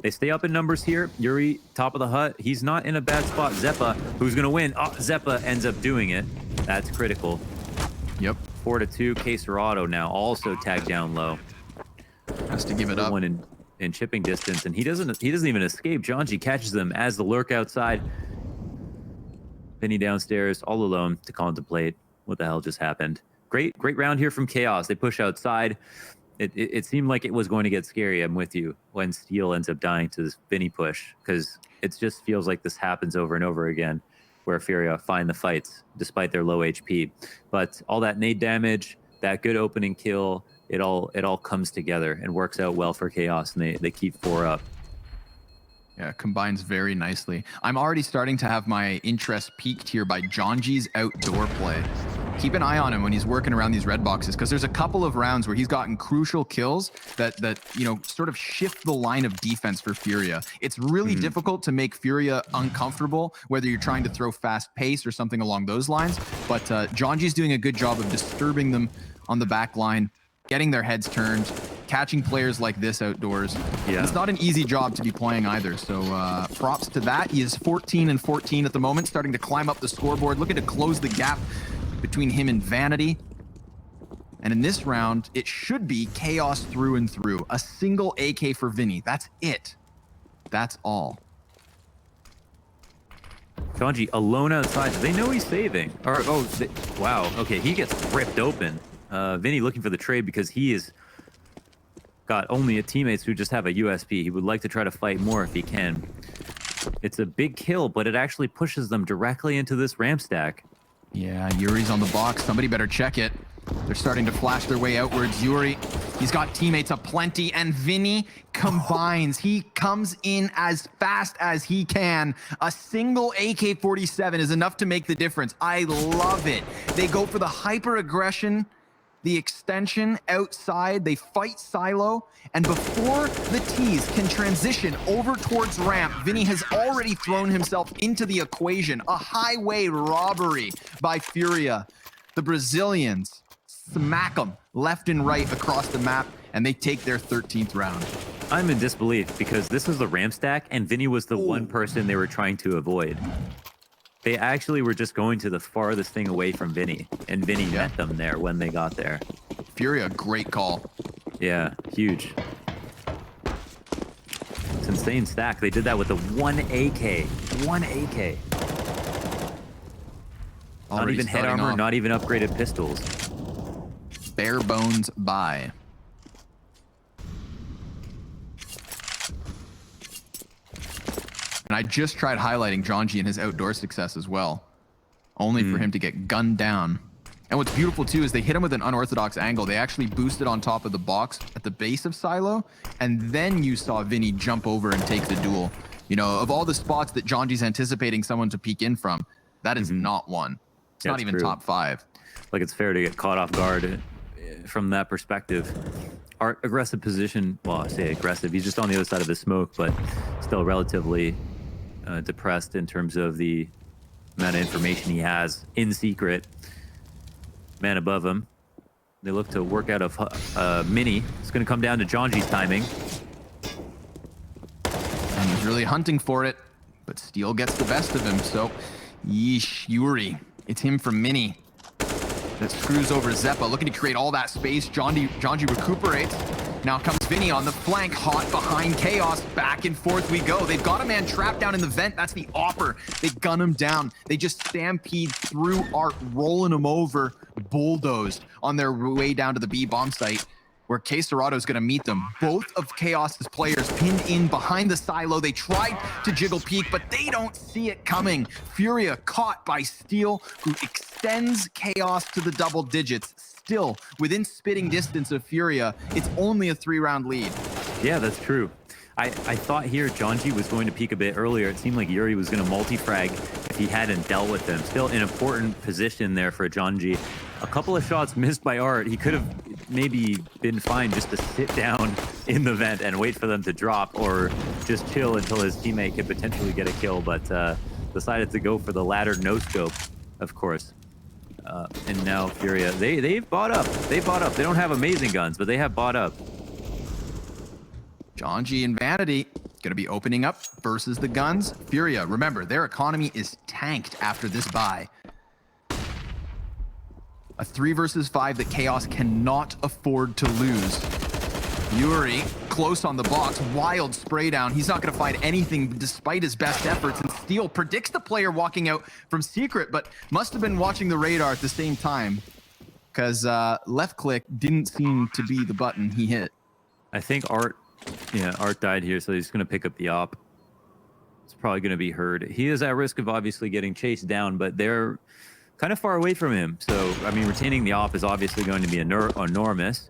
They stay up in numbers here. Yuri, top of the hut. He's not in a bad spot. Zeppa, who's going to win? Oh, Zeppa ends up doing it. That's critical. Yep. 4-2. Caserado now also tagged down low. Has to give it up. One in chipping distance, and he doesn't even escape. Jonji catches them as the lurk outside. Vinny downstairs, all alone to contemplate what the hell just happened. Great round here from Chaos. They push outside. It seemed like it was going to get scary. I'm with you when Steel ends up dying to this Vinny push, because it just feels like this happens over and over again, where Furia find the fights despite their low HP. But all that nade damage, that good opening kill, it all comes together and works out well for Chaos, and they keep 4 up. Yeah, combines very nicely. I'm already starting to have my interest piqued here by Jonji's outdoor play. Keep an eye on him when he's working around these red boxes, because there's a couple of rounds where he's gotten crucial kills that you know, sort of shift the line of defense for Furia. It's really difficult to make Furia uncomfortable, whether you're trying to throw fast pace or something along those lines. But Jonji's doing a good job of disturbing them on the back line, getting their heads turned, catching players like this outdoors. Yeah. It's not an easy job to be playing either, so props to that. He is 14-14 at the moment, starting to climb up the scoreboard, looking to close the gap between him and Vanity. And in this round, it should be Chaos through and through. A single AK for Vinny. That's it. That's all. Jonji alone outside. Do they know he's saving? Or wow. Okay, he gets ripped open. Vinny looking for the trade because he is got only a teammates who just have a USP. He would like to try to fight more if he can. It's a big kill, but it actually pushes them directly into this ramp stack. Yeah, Yuri's on the box. Somebody better check it. They're starting to flash their way outwards. Yuri, he's got teammates aplenty, and Vinny combines. He comes in as fast as he can. A single AK-47 is enough to make the difference. I love it. They go for the hyper-aggression, the extension outside. They fight Silo, and before the T's can transition over towards ramp, Vinny has already thrown himself into the equation. A highway robbery by Furia. The Brazilians smack them left and right across the map, and they take their 13th round. I'm in disbelief because this is the ramp stack, and Vinny was the one person they were trying to avoid. They actually were just going to the farthest thing away from Vinny, and Vinny met them there when they got there. Furia, great call. Yeah, huge. It's insane stack. They did that with the 1 AK. 1 AK. Not even head armor, not even upgraded pistols. Bare bones buy. And I just tried highlighting Jonji and his outdoor success as well, only for him to get gunned down. And what's beautiful too is they hit him with an unorthodox angle. They actually boosted on top of the box at the base of Silo, and then you saw Vinny jump over and take the duel. You know, of all the spots that Jonji's anticipating someone to peek in from, that is not one. It's not even top 5. Like, it's fair to get caught off guard from that perspective. Our aggressive position, well, I say aggressive, he's just on the other side of the smoke, but still relatively depressed in terms of the amount of information he has in secret. Man above him. They look to work out of Mini. It's going to come down to Jonji's timing. And he's really hunting for it, but Steel gets the best of him, so yeesh, Yuri. It's him from Mini that screws over Zeppa, looking to create all that space. Jonji recuperates. Now comes Vinny on the flank, hot behind Chaos. Back and forth we go. They've got a man trapped down in the vent. That's the offer. They gun him down. They just stampede through Art, rolling him over, bulldozed on their way down to the B bomb site, where Caserado is going to meet them. Both of Chaos's players pinned in behind the Silo. They tried to jiggle peek, but they don't see it coming. Furia caught by Steel, who extends Chaos to the double digits. Still within spitting distance of Furia. It's only a 3-round lead. Yeah, that's true. I thought here Jonji was going to peek a bit earlier. It seemed like Yuri was going to multi-frag if he hadn't dealt with them. Still an important position there for Jonji. A couple of shots missed by Art. He could have maybe been fine just to sit down in the vent and wait for them to drop, or just chill until his teammate could potentially get a kill, but decided to go for the latter no-scope, of course. And now Furia, they've bought up. They bought up. They don't have amazing guns, but they have bought up. Jonji and Vanity going to be opening up versus the guns. Furia, remember, their economy is tanked after this buy. A 3 versus 5 that Chaos cannot afford to lose. Yuri, close on the box, wild spray down. He's not going to find anything despite his best efforts, and Steel predicts the player walking out from Secret, but must have been watching the radar at the same time, because left click didn't seem to be the button he hit. I think Art died here, so he's going to pick up the op. It's probably going to be Heard. He is at risk of obviously getting chased down, but they're kind of far away from him. So, I mean, retaining the op is obviously going to be enormous.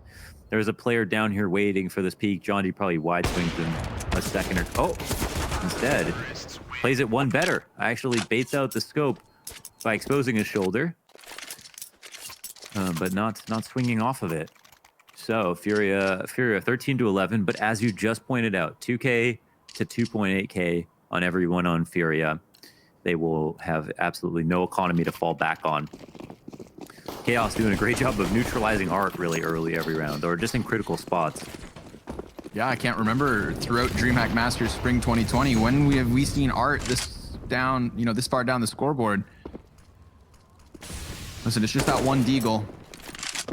There's a player down here waiting for this peak. Jonji probably wide swings him a second or... Oh, instead, plays it one better. Actually baits out the scope by exposing his shoulder, but not swinging off of it. So Furia 13 to 11, but as you just pointed out, 2K to 2.8K on everyone on Furia. They will have absolutely no economy to fall back on. Chaos doing a great job of neutralizing Art really early every round, or just in critical spots. Yeah, I can't remember throughout dreamhack-masters-spring-2020 when have we seen Art this down, this far down the scoreboard. Listen, it's just that one deagle.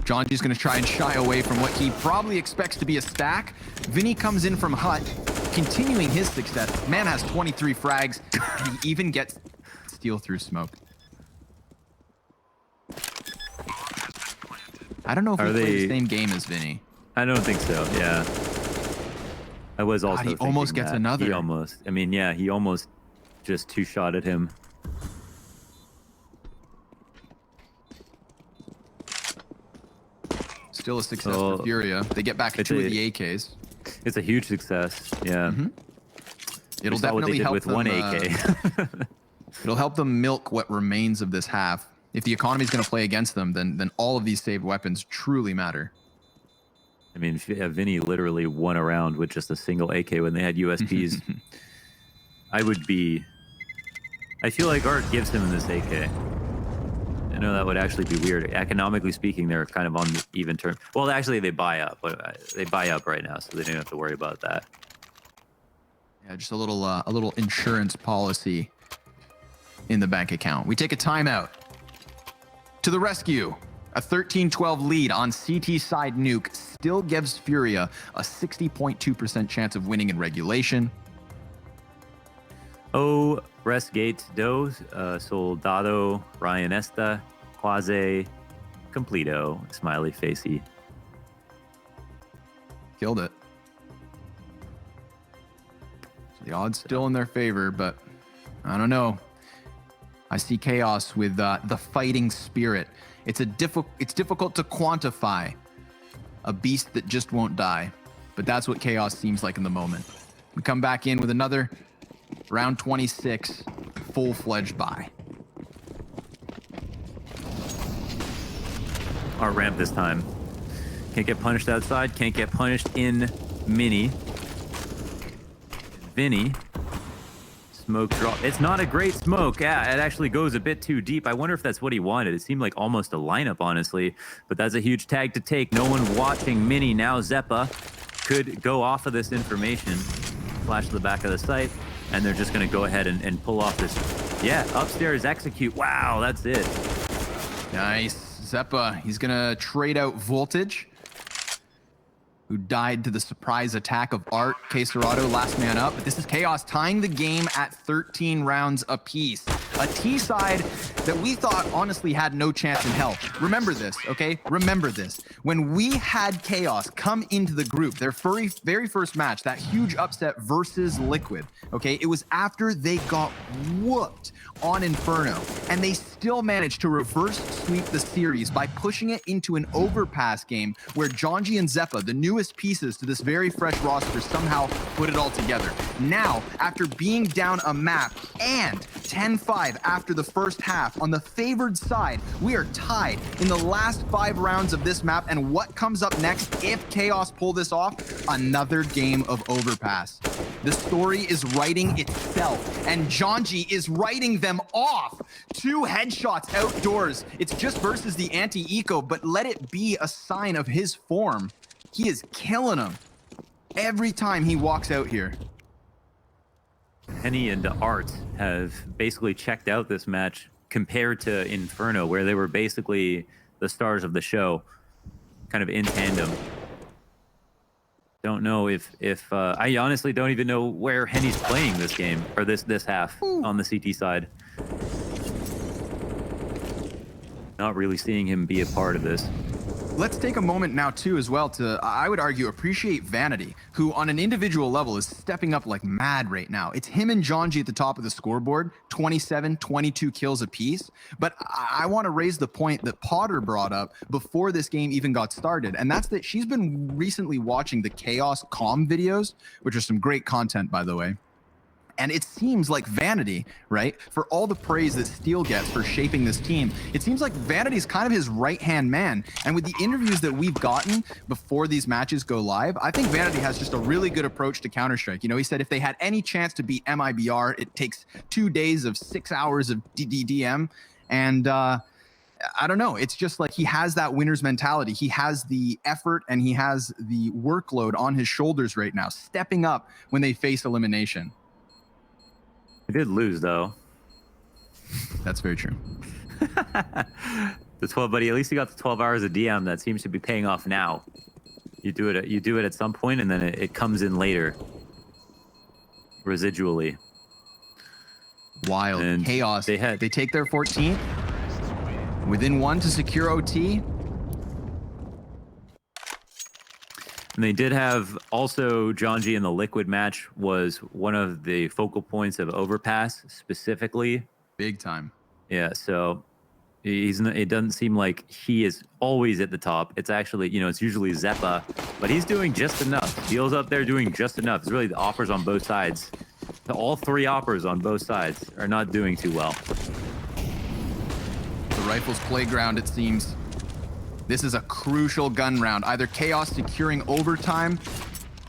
Jonji's going to try and shy away from what he probably expects to be a stack. Vinny comes in from Hut, continuing his success. Man has 23 frags, and he even gets Steel through smoke. I don't know if we play the same game as Vinny. I don't think so, yeah. I was also he almost gets another. He almost. I mean, yeah, he almost just two-shotted him. Still a success for Furia. They get back 2 of the AKs. It's a huge success, yeah. Mm-hmm. It'll definitely help with them, one AK. It'll help them milk what remains of this half. If the economy is going to play against them, then all of these saved weapons truly matter. I mean, Vinny literally won a round with just a single AK when they had USPs. I feel like Art gives him this AK. I know that would actually be weird. Economically speaking, they're kind of on the even term. Well, actually, they buy up. They buy up right now, so they don't have to worry about that. Yeah, just a little insurance policy in the bank account. We take a timeout. To the rescue. A 13-12 lead on CT side nuke still gives Furia a 60.2% chance of winning in regulation. Oh, Resgate Dos, Soldado, Ryan Esta, Quasi, Completo, Smiley Facey. Killed it. So the odds still in their favor, but I don't know. I see Chaos with the fighting spirit. It's difficult to quantify a beast that just won't die, but that's what Chaos seems like in the moment. We come back in with another round 26 full-fledged buy. Our ramp this time. Can't get punished outside. Can't get punished in mini. Vinny. Smoke drop. It's not a great smoke. Yeah, it actually goes a bit too deep. I wonder if that's what he wanted. It seemed like almost a lineup, honestly. But that's a huge tag to take. No one watching mini. Now Zeppa could go off of this information. Flash to the back of the site. And they're just going to go ahead and pull off this. Yeah, upstairs execute. Wow, that's it. Nice. Zeppa, he's going to trade out Voltage, who died to the surprise attack of Art. K-Serrato, last man up. But this is Chaos tying the game at 13 rounds apiece. A T side that we thought honestly had no chance in hell. Remember this, okay? Remember this. When we had Chaos come into the group, their very first match, that huge upset versus Liquid, okay? It was after they got whooped on Inferno, and they still managed to reverse sweep the series by pushing it into an overpass game where Jonji and Zeppa, the newest pieces to this very fresh roster, somehow put it all together. Now, after being down a map and 10-5 after the first half on the favored side, we are tied in the last 5 rounds of this map, and what comes up next if Chaos pull this off? Another game of overpass. The story is writing itself, and Jonji is writing them off. 2 headshots outdoors. It's just versus the anti-eco, but let it be a sign of his form. He is killing them every time he walks out here. Henny and Art have basically checked out this match compared to Inferno, where they were basically the stars of the show, kind of in tandem. Don't know if I honestly don't even know where Henny's playing this game, or this half on the CT side. Not really seeing him be a part of this. Let's take a moment now, too, as well, to, I would argue, appreciate Vanity, who on an individual level is stepping up like mad right now. It's him and Jonji at the top of the scoreboard, 27, 22 kills apiece. But I want to raise the point that Potter brought up before this game even got started, and that's that she's been recently watching the Chaos comm videos, which are some great content, by the way. And it seems like Vanity, right, for all the praise that Steel gets for shaping this team, it seems like Vanity's kind of his right-hand man. And with the interviews that we've gotten before these matches go live, I think Vanity has just a really good approach to Counter-Strike. You know, he said if they had any chance to beat MIBR, it takes 2 days of 6 hours of DDDM. And I don't know, it's just like he has that winner's mentality. He has the effort and he has the workload on his shoulders right now, stepping up when they face elimination. He did lose, though. That's very true. The 12, buddy. At least he got the 12 hours of DM. That seems to be paying off now. You do it at some point, and then it comes in later, residually. Wild. And Chaos. They take their 14th. Within 1 to secure OT. And they did have also Jonji in the Liquid match was one of the focal points of Overpass specifically. Big time. Yeah, so it doesn't seem like he is always at the top. It's actually, you know, it's usually Zeppa, but he's doing just enough. Steel's up there doing just enough. It's really the offers on both sides. All 3 offers on both sides are not doing too well. The Rifles playground, it seems. This is a crucial gun round. Either Chaos securing overtime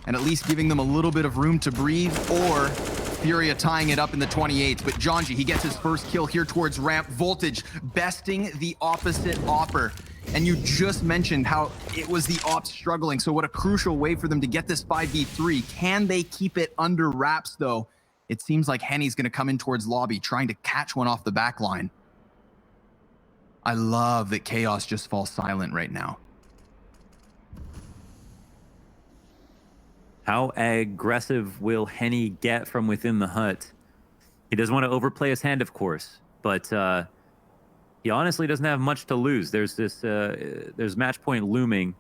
and at least giving them a little bit of room to breathe, or Furia tying it up in the 28th. But Jonji, he gets his first kill here towards ramp. Voltage besting the opposite opper. And you just mentioned how it was the ops struggling. So what a crucial way for them to get this 5v3. Can they keep it under wraps, though? It seems like Henny's going to come in towards lobby, trying to catch one off the back line. I love that Chaos just falls silent right now. How aggressive will Henny get from within the hut? He doesn't want to overplay his hand, of course, but he honestly doesn't have much to lose. There's this, there's match point looming.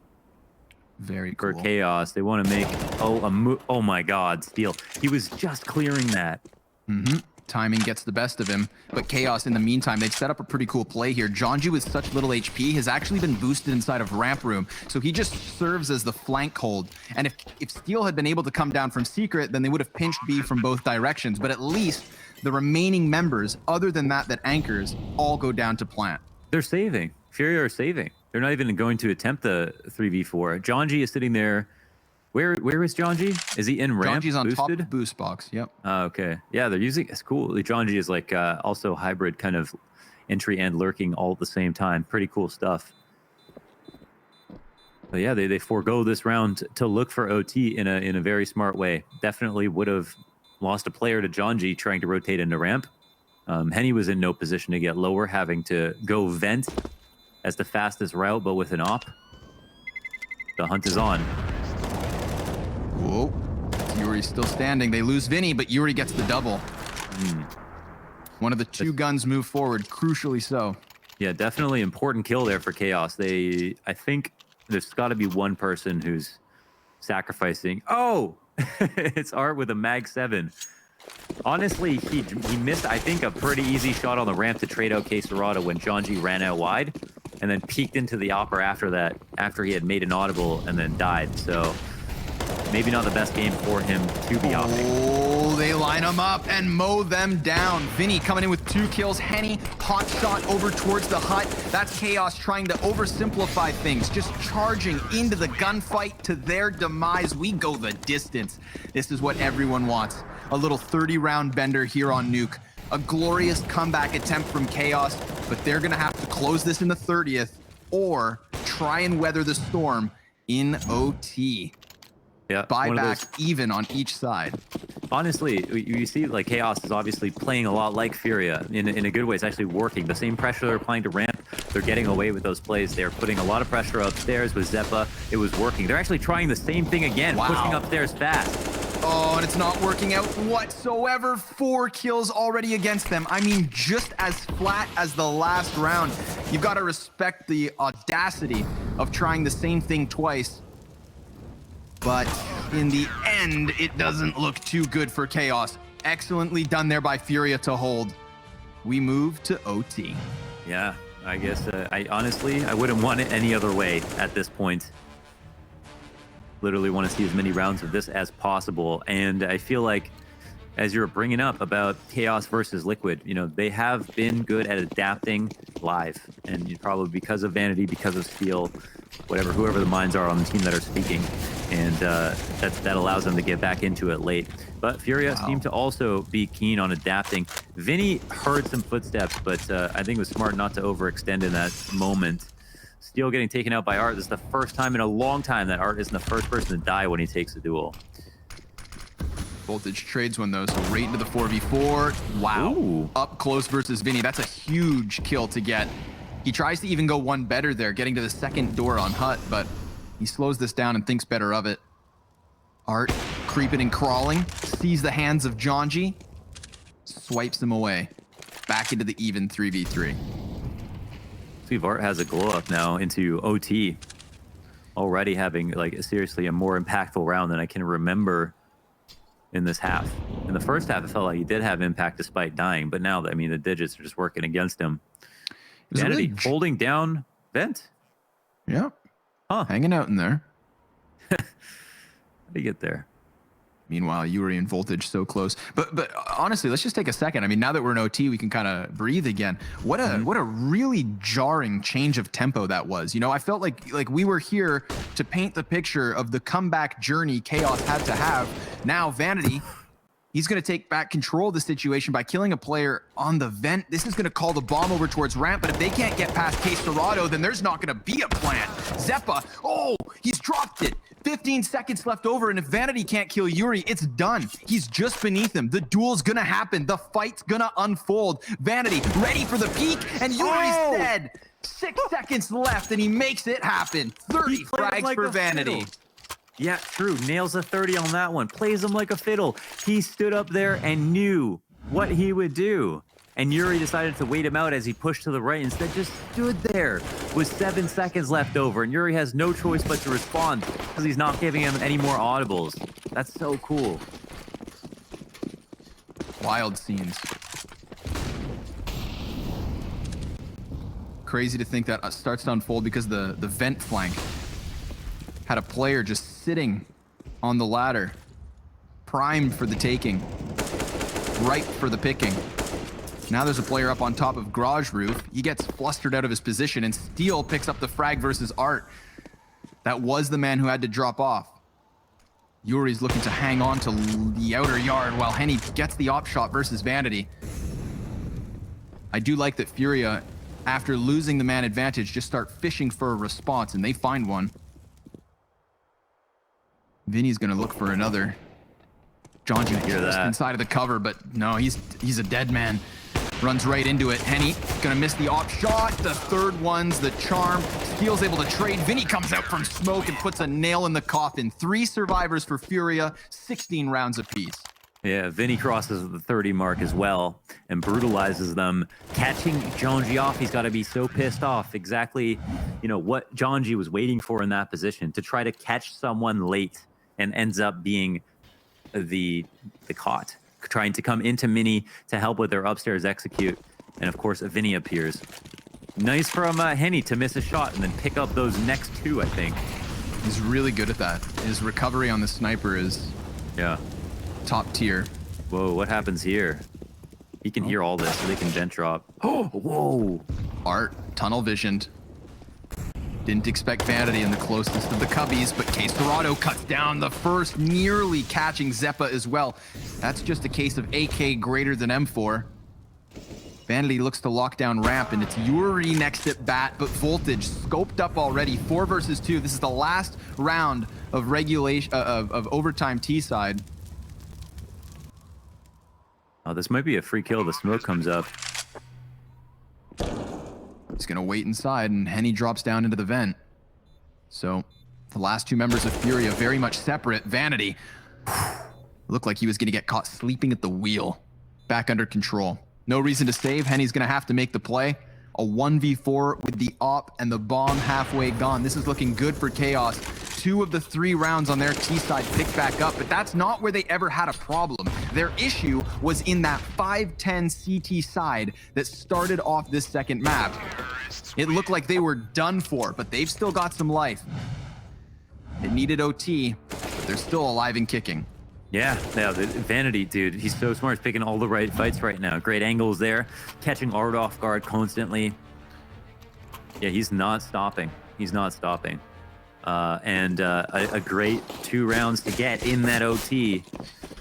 Very cool. For Chaos. They want to make, oh my God, Steel. He was just clearing that. Mm-hmm. Timing gets the best of him, but Chaos in the meantime, they've set up a pretty cool play here. Jonji with such little HP has actually been boosted inside of ramp room, so he just serves as the flank hold. And if Steel had been able to come down from secret, then they would have pinched B from both directions, but at least the remaining members, other than that anchors, all go down to plant. They're saving. Furia are saving. They're not even going to attempt the 3v4. Jonji is sitting there. Where is Jonji? Is he in ramp? Jonji's on boosted? top of boost box. Yep. Okay. Yeah, they're using. It's cool. Jonji is like also hybrid kind of entry and lurking all at the same time. Pretty cool stuff. But yeah, they forego this round to look for OT in a very smart way. Definitely would have lost a player to Jonji trying to rotate into ramp. Henny was in no position to get lower, having to go vent as the fastest route, but with an op. The hunt is on. Whoa. Yuri's still standing. They lose Vinny, but Yuri gets the double. One of the two guns move forward, crucially so. Yeah, definitely important kill there for Chaos. I think there's got to be one person who's sacrificing. Oh, it's Art with a Mag 7. Honestly, he missed, I think, a pretty easy shot on the ramp to trade out Caserado when Jonji ran out wide, and then peeked into the upper after that, after he had made an audible and then died. So maybe not the best game for him to be opting. Oh, they line them up and mow them down. Vinny coming in with 2 kills. Henny, hot shot over towards the hut. That's Chaos trying to oversimplify things, just charging into the gunfight to their demise. We go the distance. This is what everyone wants. A little 30-round bender here on Nuke. A glorious comeback attempt from Chaos, but they're gonna have to close this in the 30th or try and weather the storm in OT. Yeah, Buyback even on each side. Honestly, you see, like, Chaos is obviously playing a lot like Furia in a good way. It's actually working. The same pressure they're applying to ramp, they're getting away with those plays. They're putting a lot of pressure upstairs with Zeppa. It was working. They're actually trying the same thing again, pushing upstairs fast. Oh, and it's not working out whatsoever. 4 kills already against them. I mean, just as flat as the last round. You've got to respect the audacity of trying the same thing twice. But in the end, it doesn't look too good for Chaos. Excellently done there by Furia to hold. We move to OT. Yeah, I guess I honestly wouldn't want it any other way at this point. Literally want to see as many rounds of this as possible. And I feel like, as you're bringing up about Chaos versus Liquid, you know, they have been good at adapting live. And probably because of Vanity, because of Steel, whoever the minds are on the team that are speaking. And that allows them to get back into it late. But Furia seemed to also be keen on adapting. Vinny heard some footsteps, but I think it was smart not to overextend in that moment. Steel getting taken out by Art. This is the first time in a long time that Art isn't the first person to die when he takes a duel. Voltage trades one though, so right into the 4v4. Wow. Ooh. Up close versus Vinny. That's a huge kill to get. He tries to even go one better there, getting to the second door on Hut, but he slows this down and thinks better of it. Art creeping and crawling, sees the hands of Jonji, swipes him away. Back into the even 3v3. Art has a glow up now into OT, already having like seriously a more impactful round than I can remember in this half. In the first half, it felt like he did have impact despite dying, but now, I mean, the digits are just working against him. Vanity really holding down Vent. Yeah. Huh. Hanging out in there. How did he get there? Meanwhile, Yuri and Voltage so close. But honestly, let's just take a second. I mean, now that we're in OT, we can kind of breathe again. What a really jarring change of tempo that was. You know, I felt like we were here to paint the picture of the comeback journey Chaos had to have. Now, Vanity, he's going to take back control of the situation by killing a player on the vent. This is going to call the bomb over towards ramp, but if they can't get past Caserado, then there's not going to be a plan. Zeppa, oh, he's dropped it. 15 seconds left over, and if Vanity can't kill Yuri, it's done. He's just beneath him. The duel's gonna happen. The fight's gonna unfold. Vanity ready for the peak, and Yuri's dead. 6 seconds left, and he makes it happen. 30 frags like for Vanity. Fiddle. Yeah, true. Nails a 30 on that one. Plays him like a fiddle. He stood up there and knew what he would do. And Yuri decided to wait him out as he pushed to the right. Instead, just stood there with 7 seconds left over. And Yuri has no choice but to respond because he's not giving him any more audibles. That's so cool. Wild scenes. Crazy to think that starts to unfold because the vent flank had a player just sitting on the ladder, primed for the taking, ripe for the picking. Now there's a player up on top of garage roof. He gets flustered out of his position, and Steel picks up the frag versus Art. That was the man who had to drop off. Yuri's looking to hang on to the outer yard while Henny gets the op shot versus Vanity. I do like that Furia, after losing the man advantage, just start fishing for a response, and they find one. Vinny's gonna look for another. Jonji just inside of the cover, but no, he's a dead man. Runs right into it. Henny gonna miss the op shot. The third one's the charm. Steel's able to trade. Vinny comes out from smoke and puts a nail in the coffin. 3 survivors for Furia, 16 rounds apiece. Yeah, Vinny crosses the 30 mark as well and brutalizes them. Catching Jonji off, he's got to be so pissed off. Exactly, you know, what Jonji was waiting for in that position, to try to catch someone late, and ends up being the caught. Trying to come into Mini to help with their upstairs execute. And of course, Vinny appears. Nice from Henny to miss a shot and then pick up those next two, I think. He's really good at that. His recovery on the sniper is top tier. Whoa, what happens here? He can hear all this, so they can vent drop. Oh, whoa. Art, tunnel visioned. Didn't expect Vanity in the closest of the cubbies, but Case Dorado cuts down the first, nearly catching Zeppa as well. That's just a case of AK greater than M4. Vanity looks to lock down ramp, and it's Yuri next at bat, but Voltage scoped up already. 4 versus 2. This is the last round of regulation of overtime T side. Oh, this might be a free kill. The smoke comes up. He's gonna wait inside, and Henny drops down into the vent. So the last two members of Furia very much separate. Vanity looked like he was gonna get caught sleeping at the wheel. Back under control. No reason to save. Henny's gonna have to make the play. A 1v4 with the op and the bomb halfway gone. This is looking good for Chaos. 2 of the 3 rounds on their T side picked back up, but that's not where they ever had a problem. Their issue was in that 5-10 CT side that started off this second map. It looked like they were done for, but they've still got some life. It needed OT, but they're still alive and kicking. Yeah, the Vanity, dude, he's so smart. He's picking all the right fights right now. Great angles there. Catching Art off guard constantly. Yeah, he's not stopping. He's not stopping. A great 2 rounds to get in that OT.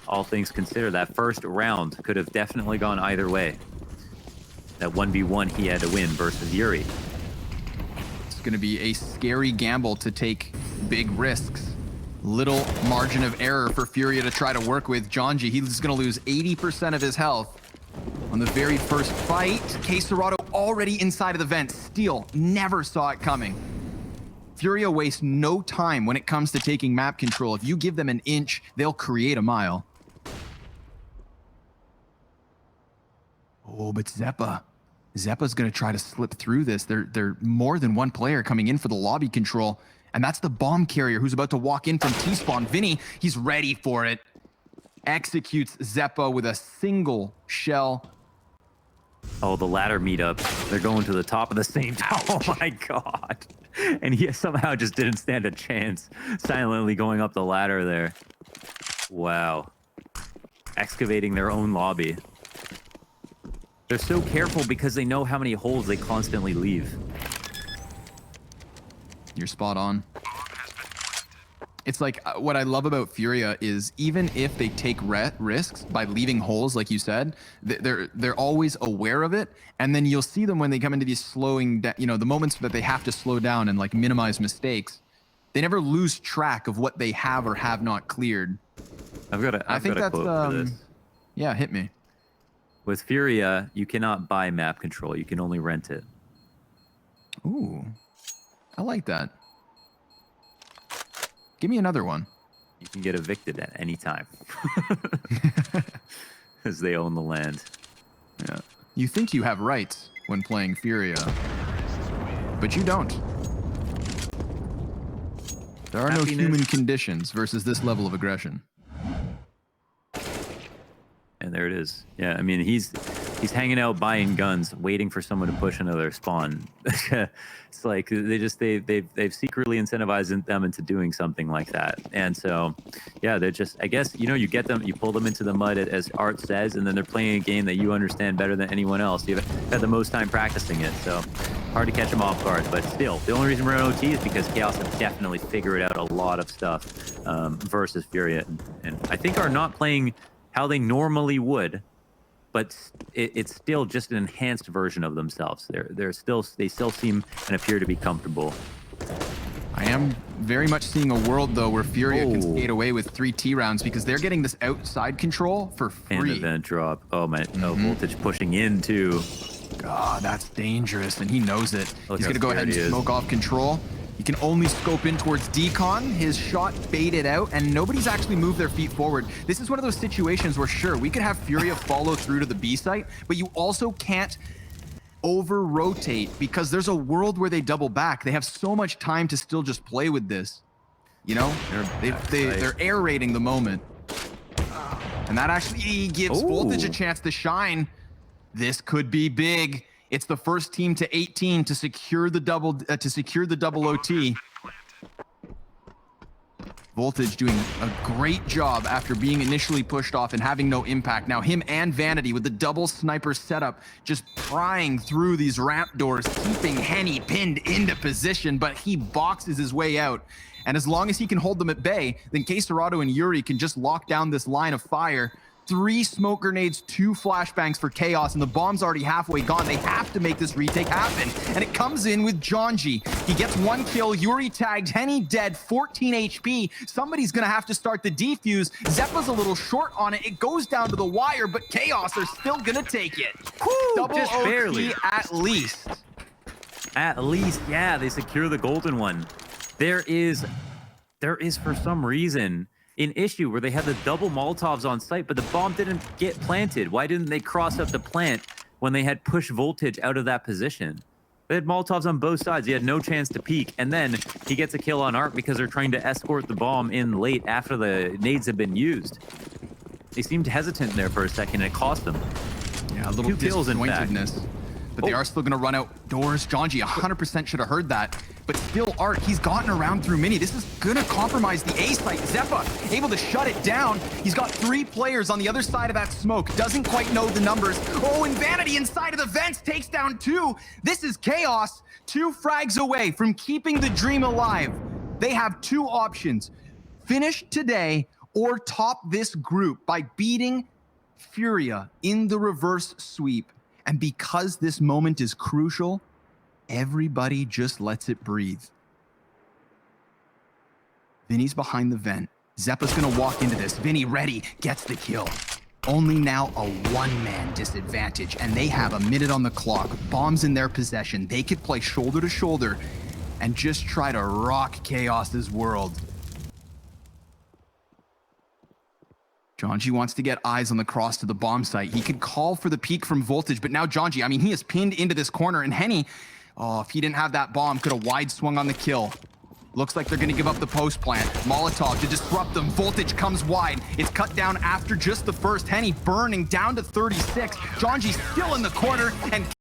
All things considered, that first round could have definitely gone either way. That 1v1 he had to win versus Yuri. It's going to be a scary gamble to take big risks. Little margin of error for Furia to try to work with. Jonji, he's going to lose 80% of his health on the very first fight. Case Dorado already inside of the vent. Steel never saw it coming. Furia wastes no time when it comes to taking map control. If you give them an inch, they'll create a mile. Oh, but Zeppa's going to try to slip through this. They're more than one player coming in for the lobby control. And that's the bomb carrier who's about to walk in from T-spawn. Vinny, he's ready for it. Executes Zeppa with a single shell. Oh, the ladder meetup. They're going to the top of the same tower. Oh my god. And he somehow just didn't stand a chance. Silently going up the ladder there. Wow. Excavating their own lobby. They're so careful because they know how many holes they constantly leave. You're spot on. It's like what I love about Furia is even if they take risks by leaving holes, like you said, they're always aware of it. And then you'll see them when they come into these slowing down, you know, the moments that they have to slow down and like minimize mistakes. They never lose track of what they have or have not cleared. I've got a quote for this. Yeah, hit me. With Furia, you cannot buy map control. You can only rent it. Ooh. I like that. Give me another one. You can get evicted at any time. As they own the land. Yeah. You think you have rights when playing Furia, but you don't. There are no human conditions versus this level of aggression. And there it is. Yeah, I mean, he's hanging out buying guns, waiting for someone to push another spawn. It's like they've secretly incentivized them into doing something like that. And so, yeah, they're just, I guess, you know, you get them, you pull them into the mud, as Art says, and then they're playing a game that you understand better than anyone else. You've had the most time practicing it, so hard to catch them off guard. But still, the only reason we're on OT is because Chaos have definitely figured out a lot of stuff versus Furia, and I think are not playing how they normally would, but it's still just an enhanced version of themselves. They still seem and appear to be comfortable. I am very much seeing a world though where Furia can skate away with 3 T rounds because they're getting this outside control for free. And event drop. Oh my! No, Voltage pushing into. God, that's dangerous, and he knows it. Look He's how gonna go ahead and scared he is. smoke off control. You can only scope in towards Decon. His shot baited out, and nobody's actually moved their feet forward. This is one of those situations where, sure, we could have Furia follow through to the B site, but you also can't over-rotate because there's a world where they double back. They have so much time to still just play with this. You know? They're aerating the moment. And that actually gives Voltage a chance to shine. This could be big. It's the first team to 18 to secure the double OT. Voltage doing a great job after being initially pushed off and having no impact. Now him and Vanity with the double sniper setup just prying through these ramp doors, keeping Henny pinned into position, but he boxes his way out. And as long as he can hold them at bay, then Caserado and Yuri can just lock down this line of fire. 3 smoke grenades, 2 flashbangs for Chaos, and the bomb's already halfway gone. They have to make this retake happen. And it comes in with Jonji. He gets 1 kill, Yuri tagged, Henny dead, 14 HP. Somebody's gonna have to start the defuse. Zeppa's a little short on it. It goes down to the wire, but Chaos are still gonna take it. Whew, double just OT barely. at least. At least, yeah, they secure the golden one. There is for some reason an issue where they had the double Molotovs on site, but the bomb didn't get planted. Why didn't they cross up the plant when they had pushed Voltage out of that position? They had Molotovs on both sides. He had no chance to peek, and then he gets a kill on Art because they're trying to escort the bomb in late after the nades have been used. They seemed hesitant there for a second, and it cost them. Yeah, a little 2 kills in fact. disjointedness. But they are still going to run outdoors. Jonji 100% should have heard that. But still, Art, he's gotten around through Mini. This is going to compromise the A site. Zeppa able to shut it down. He's got 3 players on the other side of that smoke. Doesn't quite know the numbers. Oh, and Vanity inside of the vents takes down 2. This is Chaos. 2 frags away from keeping the dream alive. They have 2 options. Finish today or top this group by beating Furia in the reverse sweep. And because this moment is crucial, everybody just lets it breathe. Vinny's behind the vent. Zeppa's gonna walk into this. Vinny ready, gets the kill. Only now a 1-man disadvantage, and they have a minute on the clock. Bombs in their possession. They could play shoulder to shoulder and just try to rock Chaos's world. Jonji wants to get eyes on the cross to the bomb site. He could call for the peek from Voltage, but now Jonji, I mean, he is pinned into this corner, and Henny, oh, if he didn't have that bomb, could have wide swung on the kill. Looks like they're gonna give up the post plant. Molotov to disrupt them. Voltage comes wide. It's cut down after just the first. Henny burning down to 36. Jonji still in the corner, and